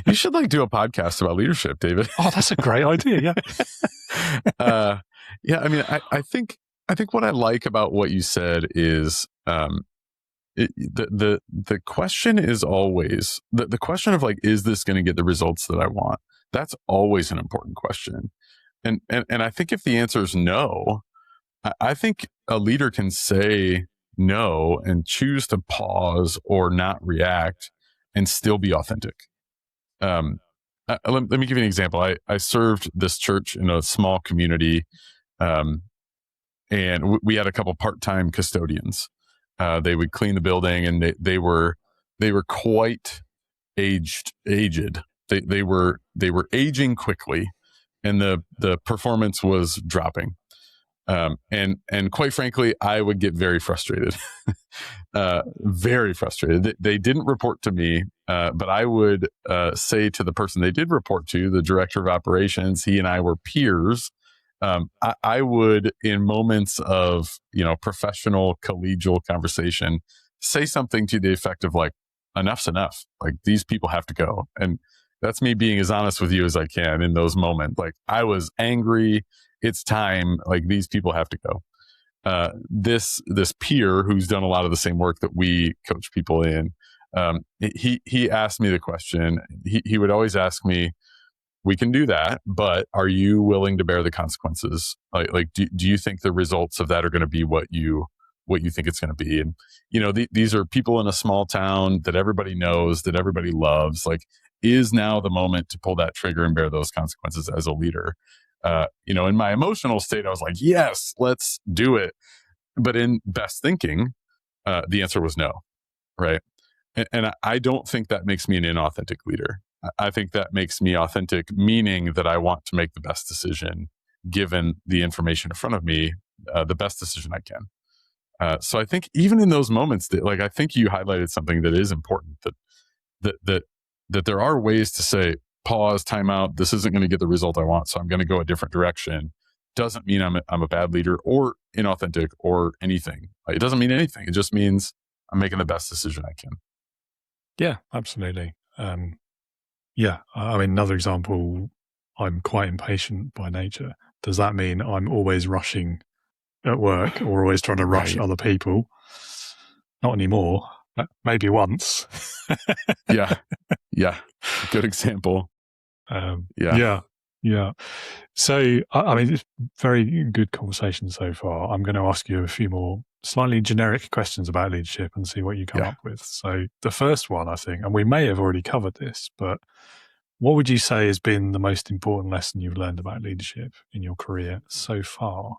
you should like do a podcast about leadership, David. Oh, that's a great idea. Yeah, I mean, I think what I like about what you said is the question is always the question of like, is this going to get the results that I want? That's always an important question. And I think if the answer is no, I think a leader can say no and choose to pause or not react and still be authentic. let me give you an example. I served this church in a small community, and we had a couple part-time custodians. They would clean the building, and they were quite aged. They were aging quickly, and the performance was dropping. And quite frankly, I would get very frustrated, very frustrated. They didn't report to me, but I would say to the person they did report to, the director of operations, he and I were peers. I would, in moments of, professional collegial conversation, say something to the effect of like, enough's enough. Like, these people have to go. And that's me being as honest with you as I can in those moments. Like, I was angry. It's time. Like, these people have to go. This peer who's done a lot of the same work that we coach people in, he asked me the question. He would always ask me, we can do that, but are you willing to bear the consequences? Like, do you think the results of that are going to be what you think it's going to be? And, these are people in a small town that everybody knows, that everybody loves. Like, is now the moment to pull that trigger and bear those consequences as a leader? In my emotional state, I was like, yes, let's do it. But in best thinking, the answer was no. Right. And I don't think that makes me an inauthentic leader. I think that makes me authentic, meaning that I want to make the best decision, given the information in front of me, the best decision I can. So I think even in those moments, I think you highlighted something that is important, that there are ways to say, pause, time out. This isn't going to get the result I want, so I'm going to go a different direction. Doesn't mean I'm a bad leader or inauthentic or anything. It doesn't mean anything. It just means I'm making the best decision I can. Yeah, absolutely. Yeah, I mean, another example, I'm quite impatient by nature. Does that mean I'm always rushing at work or always trying to rush other people? Not anymore. Maybe once. Yeah. Good example. Yeah. So, I mean, it's very good conversation so far. I'm going to ask you a few more slightly generic questions about leadership and see what you come up with. So the first one, I think, and we may have already covered this, but what would you say has been the most important lesson you've learned about leadership in your career so far?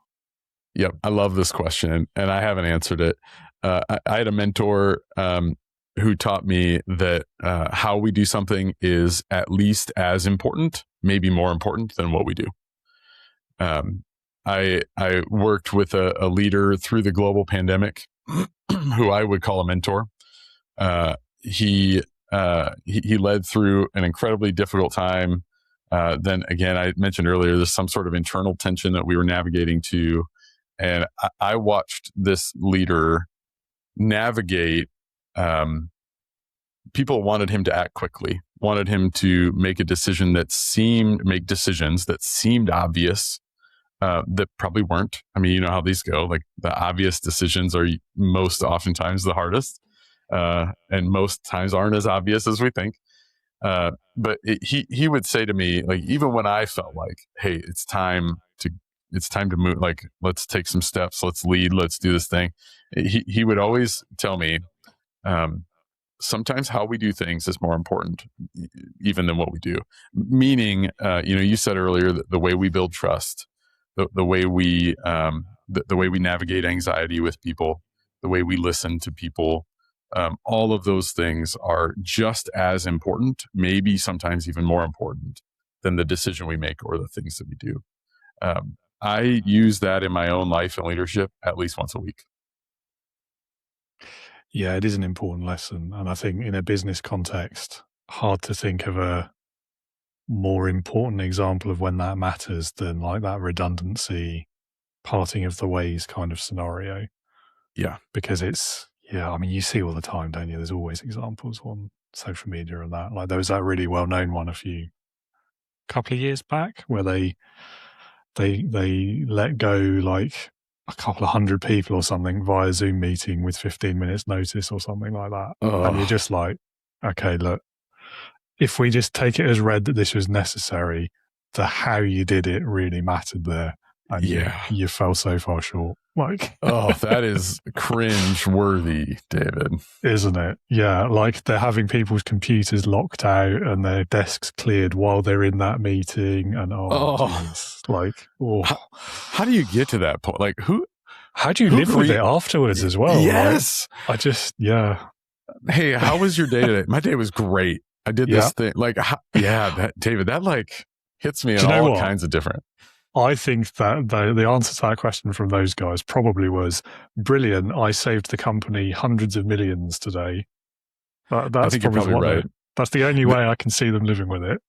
Yep. I love this question, and I haven't answered it. I had a mentor who taught me that how we do something is at least as important, maybe more important than what we do. I worked with a leader through the global pandemic who I would call a mentor. He led through an incredibly difficult time. Then again, I mentioned earlier, there's some sort of internal tension that we were navigating to. And I watched this leader navigate. People wanted him to act quickly, wanted him to make decisions that seemed obvious, that probably weren't. I mean, you know how these go. Like, the obvious decisions are most oftentimes the hardest, and most times aren't as obvious as we think. But he would say to me, like, even when I felt like, hey, it's time to move, like, let's take some steps, let's lead, let's do this thing. He would always tell me, sometimes how we do things is more important even than what we do. Meaning, you said earlier that the way we build trust, the way we navigate anxiety with people, the way we listen to people, all of those things are just as important, maybe sometimes even more important than the decision we make or the things that we do. I use that in my own life and leadership at least once a week. Yeah, it is an important lesson. And I think in a business context, hard to think of a more important example of when that matters than like that redundancy, parting of the ways kind of scenario. Yeah. Because I mean, you see all the time, don't you? There's always examples on social media and that. Like, there was that really well-known one couple of years back where they let go like a couple of hundred people or something via Zoom meeting with 15 minutes notice or something like that. And you're just like, okay, look, if we just take it as read that this was necessary, the how you did it really mattered there. and Yeah. you fell so far short. Like, Oh, that is cringe worthy, David. isn't it? Yeah, like they're having people's computers locked out and their desks cleared while they're in that meeting, and geez. Like, How do you get to that point? Like, how do you live with it afterwards as well? Yes. Like, Hey, how was your day today? My day was great. I did this thing. Like, David, that like hits me in all kinds of different. I think that the answer to that question from those guys probably was brilliant. I saved the company hundreds of millions today. That's I think you're probably right. That's the only way I can see them living with it.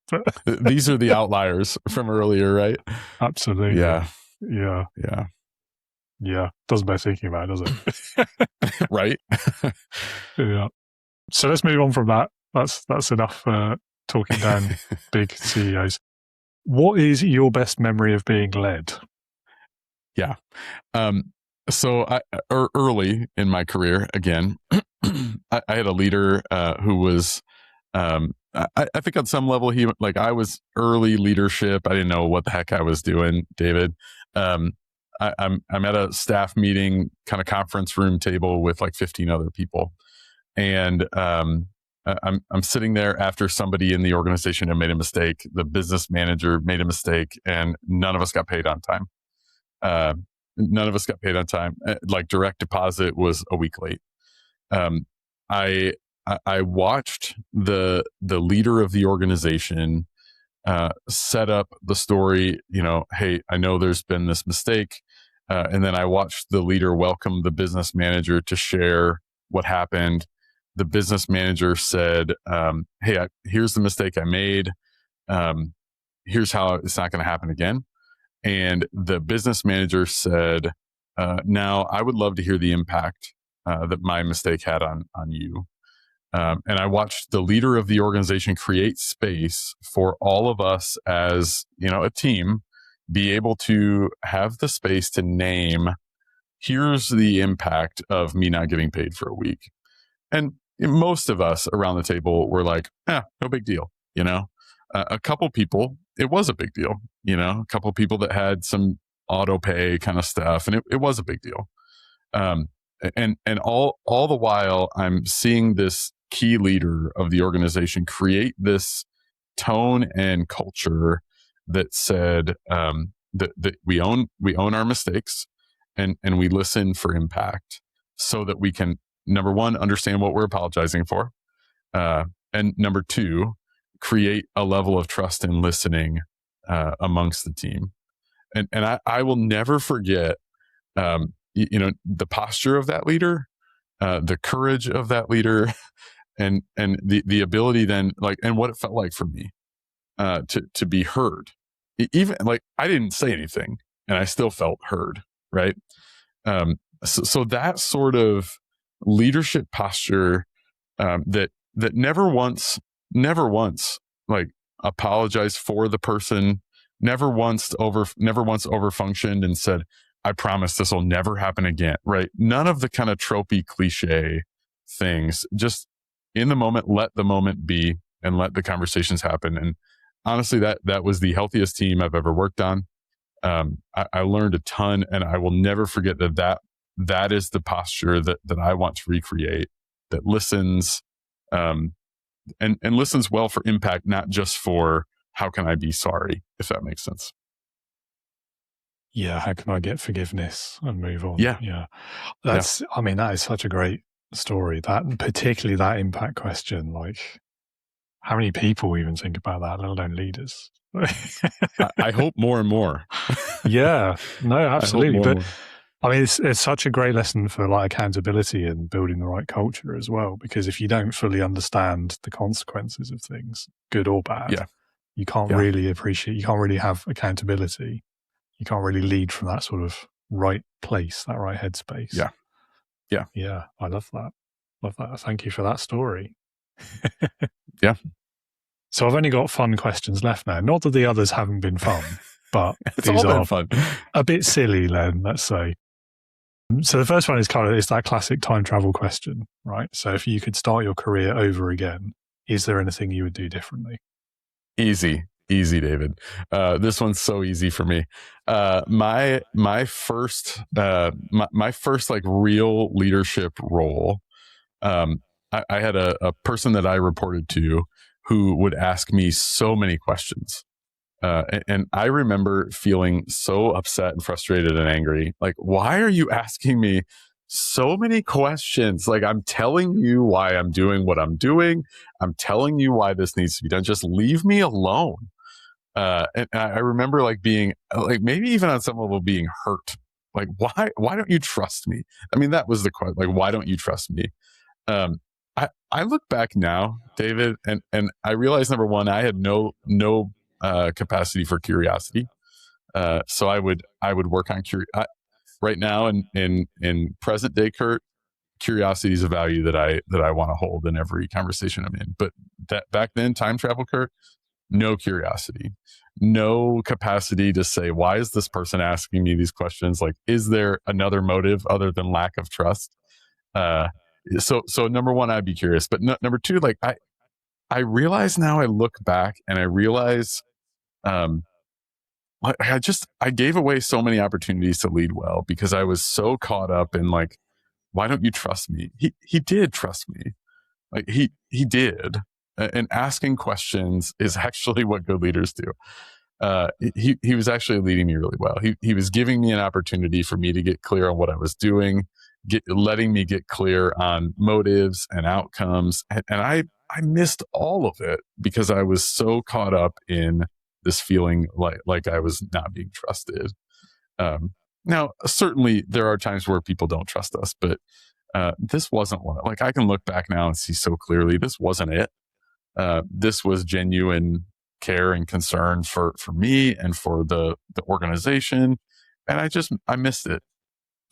These are the outliers from earlier, right? Absolutely. Yeah. Doesn't bear thinking about it, does it? Right? Yeah. So let's move on from that. That's enough talking down big CEOs. What is your best memory of being led? Yeah. So early in my career, again, I had a leader who was, I think on some level, I was early leadership. I didn't know what the heck I was doing, David. I'm at a staff meeting, kind of conference room table with like 15 other people. And I'm sitting there after somebody in the organization had made a mistake. The business manager made a mistake, and none of us got paid on time. Like direct deposit was a week late. I watched the leader of the organization set up the story. Hey, I know there's been this mistake, and then I watched the leader welcome the business manager to share what happened. The business manager said, hey, here's the mistake I made. Here's how it's not going to happen again. And the business manager said, now I would love to hear the impact that my mistake had on you. And I watched the leader of the organization create space for all of us as, a team, be able to have the space to name, here's the impact of me not getting paid for a week. And most of us around the table were like, no big deal. A couple people, it was a big deal. A couple people that had some auto pay kind of stuff, and it was a big deal. And all the while, I'm seeing this key leader of the organization create this tone and culture that said that we own our mistakes, and we listen for impact, so that we can, number one, understand what we're apologizing for. And number two, create a level of trust and listening amongst the team. And I will never forget, the posture of that leader, the courage of that leader, and the ability then, and what it felt like for me to be heard. Even I didn't say anything, and I still felt heard. Right. So that sort of leadership posture that never once apologized for the person, never once overfunctioned and said, I promise this will never happen again. Right. None of the kind of tropey cliche things. Just in the moment, let the moment be, and let the conversations happen. And honestly, that was the healthiest team I've ever worked on. I learned a ton, and I will never forget that is the posture that I want to recreate, that listens, and listens well for impact, not just for how can I be sorry, if that makes sense. Yeah. How can I get forgiveness and move on? Yeah. That is such a great story, particularly that impact question. Like, how many people even think about that, let alone leaders? I hope more and more. Yeah, no, absolutely. But more. I mean, it's such a great lesson for accountability and building the right culture as well. Because if you don't fully understand the consequences of things, good or bad, you can't really appreciate. You can't really have accountability. You can't really lead from that sort of right place, that right headspace. Yeah. I love that. Thank you for that story. Yeah. So I've only got fun questions left now. Not that the others haven't been fun, but these are fun. A bit silly, Len, let's say. So the first one is it's that classic time travel question, right? So if you could start your career over again, is there anything you would do differently? Easy. Easy, David. This one's so easy for me. My first like real leadership role. I had a person that I reported to who would ask me so many questions. And I remember feeling so upset and frustrated and angry. Like, why are you asking me so many questions? Like, I'm telling you why I'm doing what I'm doing. I'm telling you why this needs to be done. Just leave me alone. And I remember like being like, maybe even on some level being hurt. Like, why don't you trust me? I mean, that was the question. Like, why don't you trust me? I look back now, David, and I realize, number one, I had no capacity for curiosity. So I would work on right now in present day Kurt, curiosity is a value that I want to hold in every conversation I'm in. But that back then, time travel Kurt, no curiosity, no capacity to say, why is this person asking me these questions? Like, is there another motive other than lack of trust? So number one, I'd be curious. But number two, like I realize now, I look back and I realize, I gave away so many opportunities to lead well because I was so caught up in like, why don't you trust me? He did trust me. Like he did. And asking questions is actually what good leaders do. He was actually leading me really well. He was giving me an opportunity for me to get clear on what I was doing, letting me get clear on motives and outcomes. And I missed all of it because I was so caught up in this feeling like I was not being trusted. Now, certainly there are times where people don't trust us, but this wasn't one. Like, I can look back now and see so clearly this wasn't it. This was genuine care and concern for me and for the organization. And I missed it.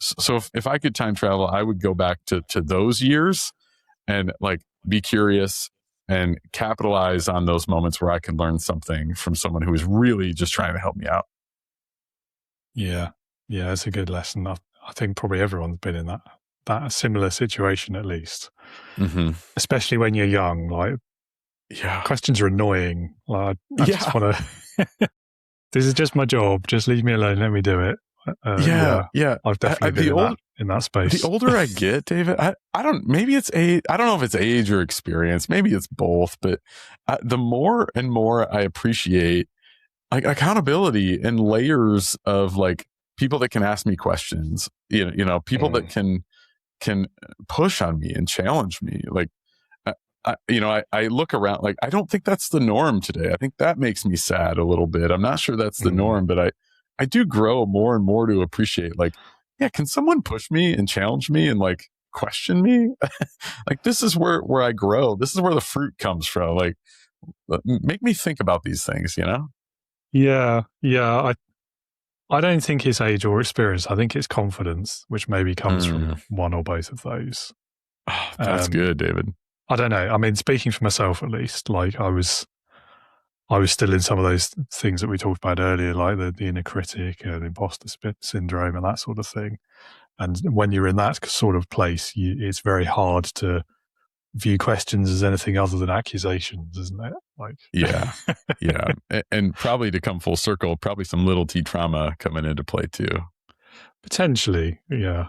So if I could time travel, I would go back to those years and like be curious and capitalize on those moments where I could learn something from someone who was really just trying to help me out. Yeah. Yeah. It's a good lesson. I think probably everyone's been in that similar situation at least, especially when you're young. Like, yeah, questions are annoying. Like, I just want to, this is just my job. Just leave me alone. Let me do it. Yeah. I've definitely been in that space. The older I get, David, I don't, maybe it's age. I don't know if it's age or experience. Maybe it's both, but the more and more I appreciate like accountability and layers of like people that can ask me questions, you know, people that can push on me and challenge me. Like, I look around, like, I don't think that's the norm today. I think that makes me sad a little bit. I'm not sure that's the norm, but I do grow more and more to appreciate, like, yeah, can someone push me and challenge me and like question me? Like, this is where I grow. This is where the fruit comes from. Like, make me think about these things, you know? Yeah. I don't think it's age or experience. I think it's confidence, which maybe comes from one or both of those. Oh, that's good, David. I don't know. I mean, speaking for myself, at least, like I was still in some of those things that we talked about earlier, like the inner critic, the imposter syndrome and that sort of thing. And when you're in that sort of place, it's very hard to view questions as anything other than accusations, isn't it? Like, yeah. And probably to come full circle, probably some little T trauma coming into play too. Potentially, yeah.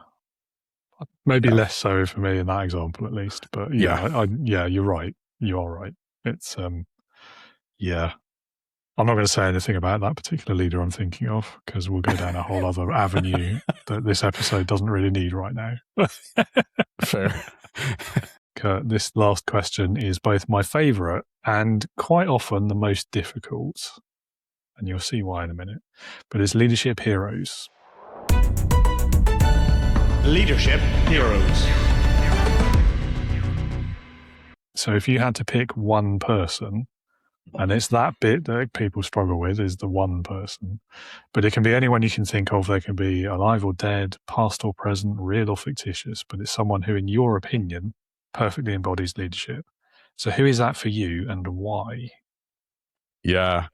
Maybe less so for me in that example, at least. But yeah, you're right. You are right. It's yeah. I'm not going to say anything about that particular leader I'm thinking of because we'll go down a whole other avenue that this episode doesn't really need right now. Fair. Kurt, this last question is both my favorite and quite often the most difficult, and you'll see why in a minute. But it's leadership heroes. Leadership heroes. So if you had to pick one person, and it's that bit that people struggle with, is the one person, but it can be anyone you can think of. They can be alive or dead, past or present, real or fictitious, but it's someone who, in your opinion, perfectly embodies leadership. So who is that for you and why? Yeah.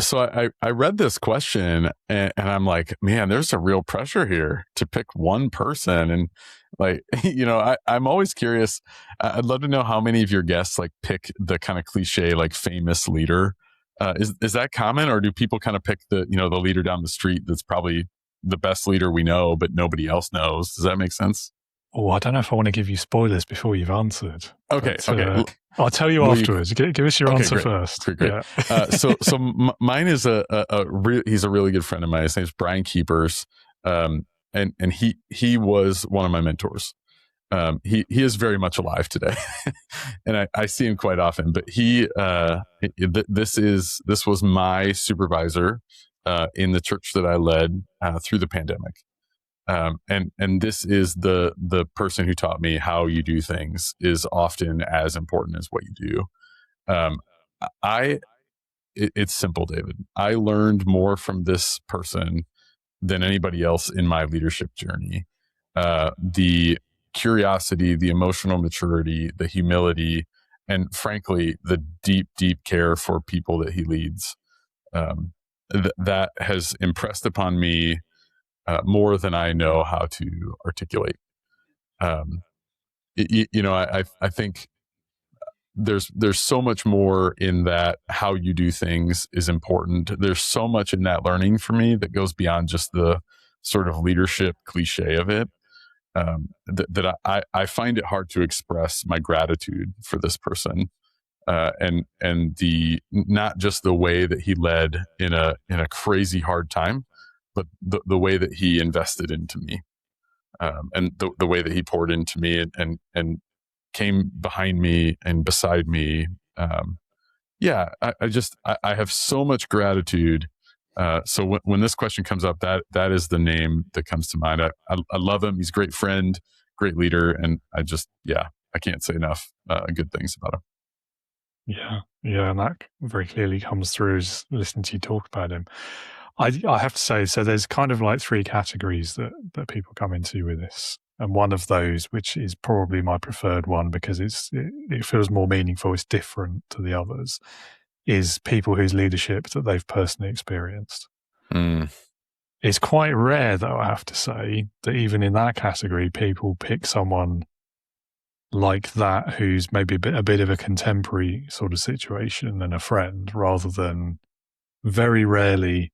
So I read this question and I'm like, man, there's a real pressure here to pick one person. And like, you know, I'm always curious. I'd love to know how many of your guests like pick the kind of cliche, like famous leader Is that common, or do people kind of pick the leader down the street that's probably the best leader we know, but nobody else knows? Does that make sense? Oh, I don't know if I want to give you spoilers before you've answered. Okay. I'll tell you afterwards. Give us your answer great. first. Great. Yeah. So mine is he's a really good friend of mine. His name's Brian Keepers. And he was one of my mentors. He is very much alive today, and I see him quite often. But this was my supervisor in the church that I led through the pandemic. And this is the person who taught me how you do things is often as important as what you do. It's simple, David. I learned more from this person than anybody else in my leadership journey. The curiosity, the emotional maturity, the humility, and frankly, the deep, deep care for people that he leads. That has impressed upon me more than I know how to articulate. I think there's so much more in that. How you do things is important. There's so much in that learning for me that goes beyond just the sort of leadership cliche of it. That I find it hard to express my gratitude for this person, and the not just the way that he led in a crazy hard time, but the way that he invested into me, and the way that he poured into me and came behind me and beside me. I have so much gratitude. So when this question comes up, that is the name that comes to mind. I love him. He's a great friend, great leader. And I can't say enough good things about him. Yeah. And that very clearly comes through as listening to you talk about him. I have to say, so there's kind of like three categories that people come into with this. And one of those, which is probably my preferred one because it feels more meaningful, it's different to the others, is people whose leadership that they've personally experienced. It's quite rare, though, I have to say, that even in that category, people pick someone like that who's maybe a bit of a contemporary sort of situation and a friend, rather than very rarely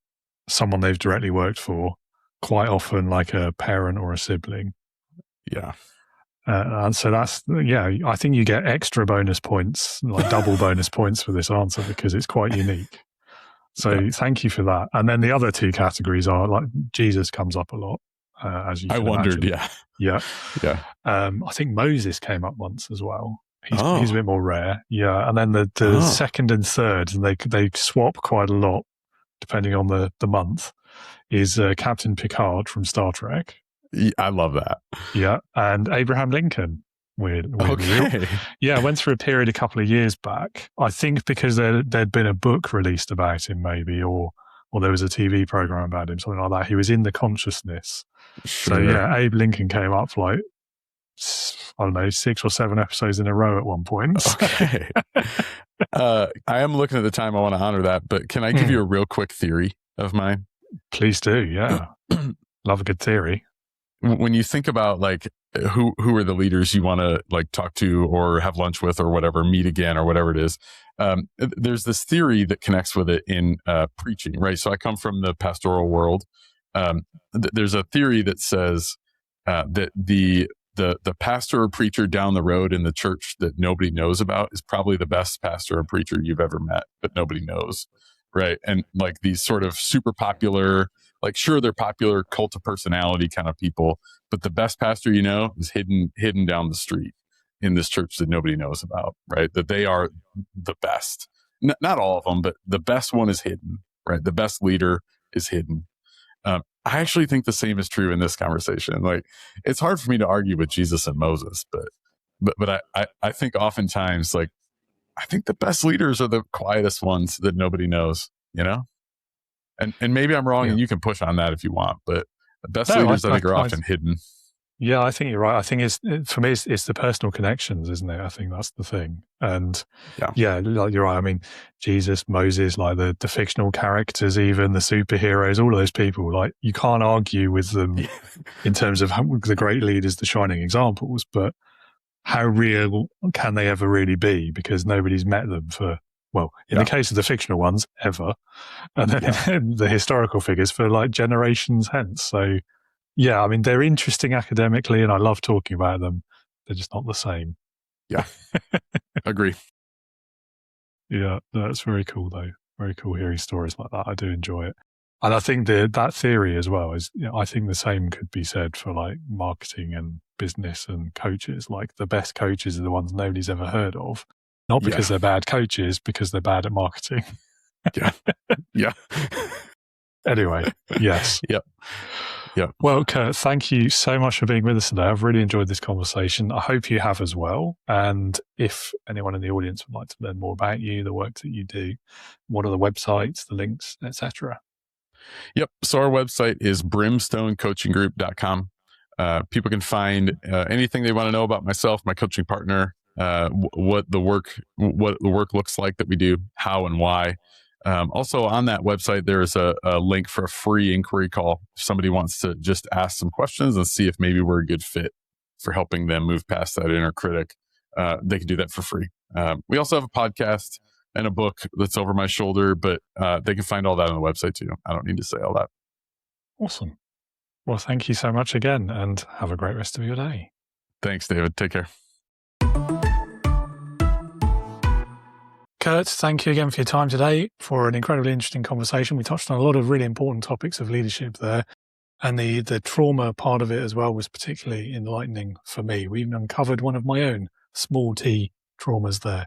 someone they've directly worked for, quite often like a parent or a sibling. Yeah. And so I think you get extra bonus points, like double bonus points for this answer because it's quite unique. So Thank you for that. And then the other two categories are like Jesus comes up a lot, as you can wondered, imagine. Yeah. I think Moses came up once as well. He's a bit more rare. Yeah. And then the second and third, and they swap quite a lot depending on the month, is Captain Picard from Star Trek. I love that. Yeah. And Abraham Lincoln. Weird. Okay. Yeah, I went through a period a couple of years back. I think because there'd been a book released about him maybe, or there was a TV program about him, something like that. He was in the consciousness. Sure. So yeah, Abe Lincoln came up for like, I don't know, 6 or 7 episodes in a row at one point. Okay. I am looking at the time. I want to honor that, but can I give you a real quick theory of mine? Please do. Yeah. Love a good theory. When you think about like who are the leaders you want to like talk to or have lunch with or whatever, meet again or whatever it is, there's this theory that connects with it in preaching, right? So I come from the pastoral world. There's a theory that says that the pastor or preacher down the road in the church that nobody knows about is probably the best pastor or preacher you've ever met, but nobody knows, right? And like these sort of super popular, like sure they're popular cult of personality kind of people, but the best pastor you know is hidden down the street in this church that nobody knows about, right? That they are the best. Not all of them, but the best one is hidden, right? The best leader is hidden. I actually think the same is true in this conversation. Like, it's hard for me to argue with Jesus and Moses, but I think oftentimes, like, I think the best leaders are the quietest ones that nobody knows, you know? And maybe I'm wrong, and you can push on that if you want, but the best leaders I think are often hidden. Yeah, I think you're right. I think for me, it's the personal connections, isn't it? I think that's the thing. And yeah, like you're right. I mean, Jesus, Moses, like the fictional characters, even the superheroes, all of those people, like you can't argue with them in terms of the great leaders, the shining examples, but how real can they ever really be? Because nobody's met them for Well, in the case of the fictional ones, ever. And then the historical figures for like generations hence. So, yeah, I mean, they're interesting academically and I love talking about them. They're just not the same. Yeah. Agree. Yeah, that's very cool, though. Very cool hearing stories like that. I do enjoy it. And I think that theory as well is, I think the same could be said for like marketing and business and coaches. Like the best coaches are the ones nobody's ever heard of. Not because they're bad coaches, because they're bad at marketing. Yeah. Anyway, yes. Yep. Well, Kurt, thank you so much for being with us today. I've really enjoyed this conversation. I hope you have as well. And if anyone in the audience would like to learn more about you, the work that you do, what are the websites, the links, etc.? Yep. So our website is brimstonecoachinggroup.com. People can find anything they want to know about myself, my coaching partner, what the work looks like that we do, how and why. Also on that website, there is a link for a free inquiry call. If somebody wants to just ask some questions and see if maybe we're a good fit for helping them move past that inner critic, they can do that for free. We also have a podcast and a book that's over my shoulder, but they can find all that on the website too. I don't need to say all that. Awesome. Well, thank you so much again and have a great rest of your day. Thanks, David. Take care. Kurt, thank you again for your time today for an incredibly interesting conversation. We touched on a lot of really important topics of leadership there. And the trauma part of it as well was particularly enlightening for me. We even uncovered one of my own small t traumas there.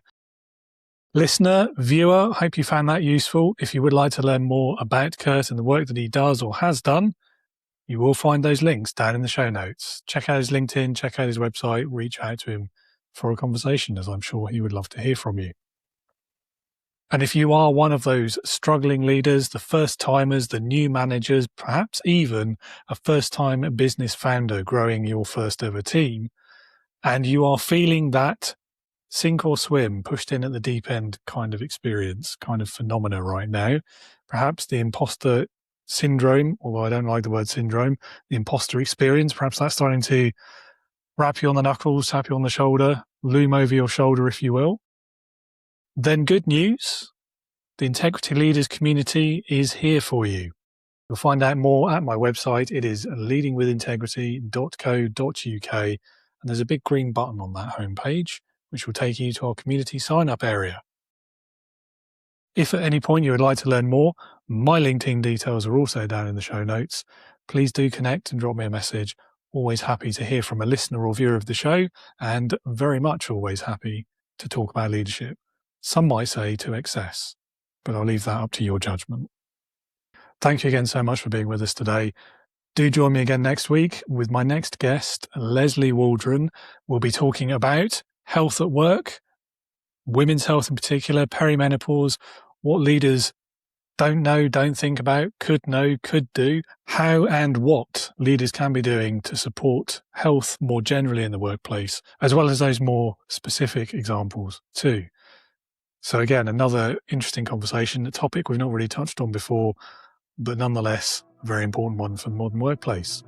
Listener, viewer, hope you found that useful. If you would like to learn more about Kurt and the work that he does or has done, you will find those links down in the show notes. Check out his LinkedIn, check out his website, reach out to him for a conversation, as I'm sure he would love to hear from you. And if you are one of those struggling leaders, the first-timers, the new managers, perhaps even a first-time business founder growing your first ever team, and you are feeling that sink or swim, pushed in at the deep end kind of experience, kind of phenomena right now, perhaps the imposter syndrome, although I don't like the word syndrome, the imposter experience, perhaps that's starting to wrap you on the knuckles, tap you on the shoulder, loom over your shoulder, if you will. Then good news, the Integrity Leaders community is here for you. You'll find out more at my website. It is leadingwithintegrity.co.uk, and there's a big green button on that homepage, which will take you to our community sign-up area. If at any point you would like to learn more, my LinkedIn details are also down in the show notes. Please do connect and drop me a message. Always happy to hear from a listener or viewer of the show, and very much always happy to talk about leadership. Some might say to excess, but I'll leave that up to your judgment. Thank you again so much for being with us today. Do join me again next week with my next guest, Leslie Waldron. We'll be talking about health at work, women's health in particular, perimenopause, what leaders don't know, don't think about, could know, could do, how and what leaders can be doing to support health more generally in the workplace, as well as those more specific examples too. So again, another interesting conversation, a topic we've not really touched on before, but nonetheless, a very important one for the modern workplace.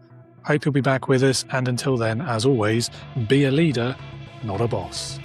Hope you'll be back with us, and until then, as always, be a leader, not a boss.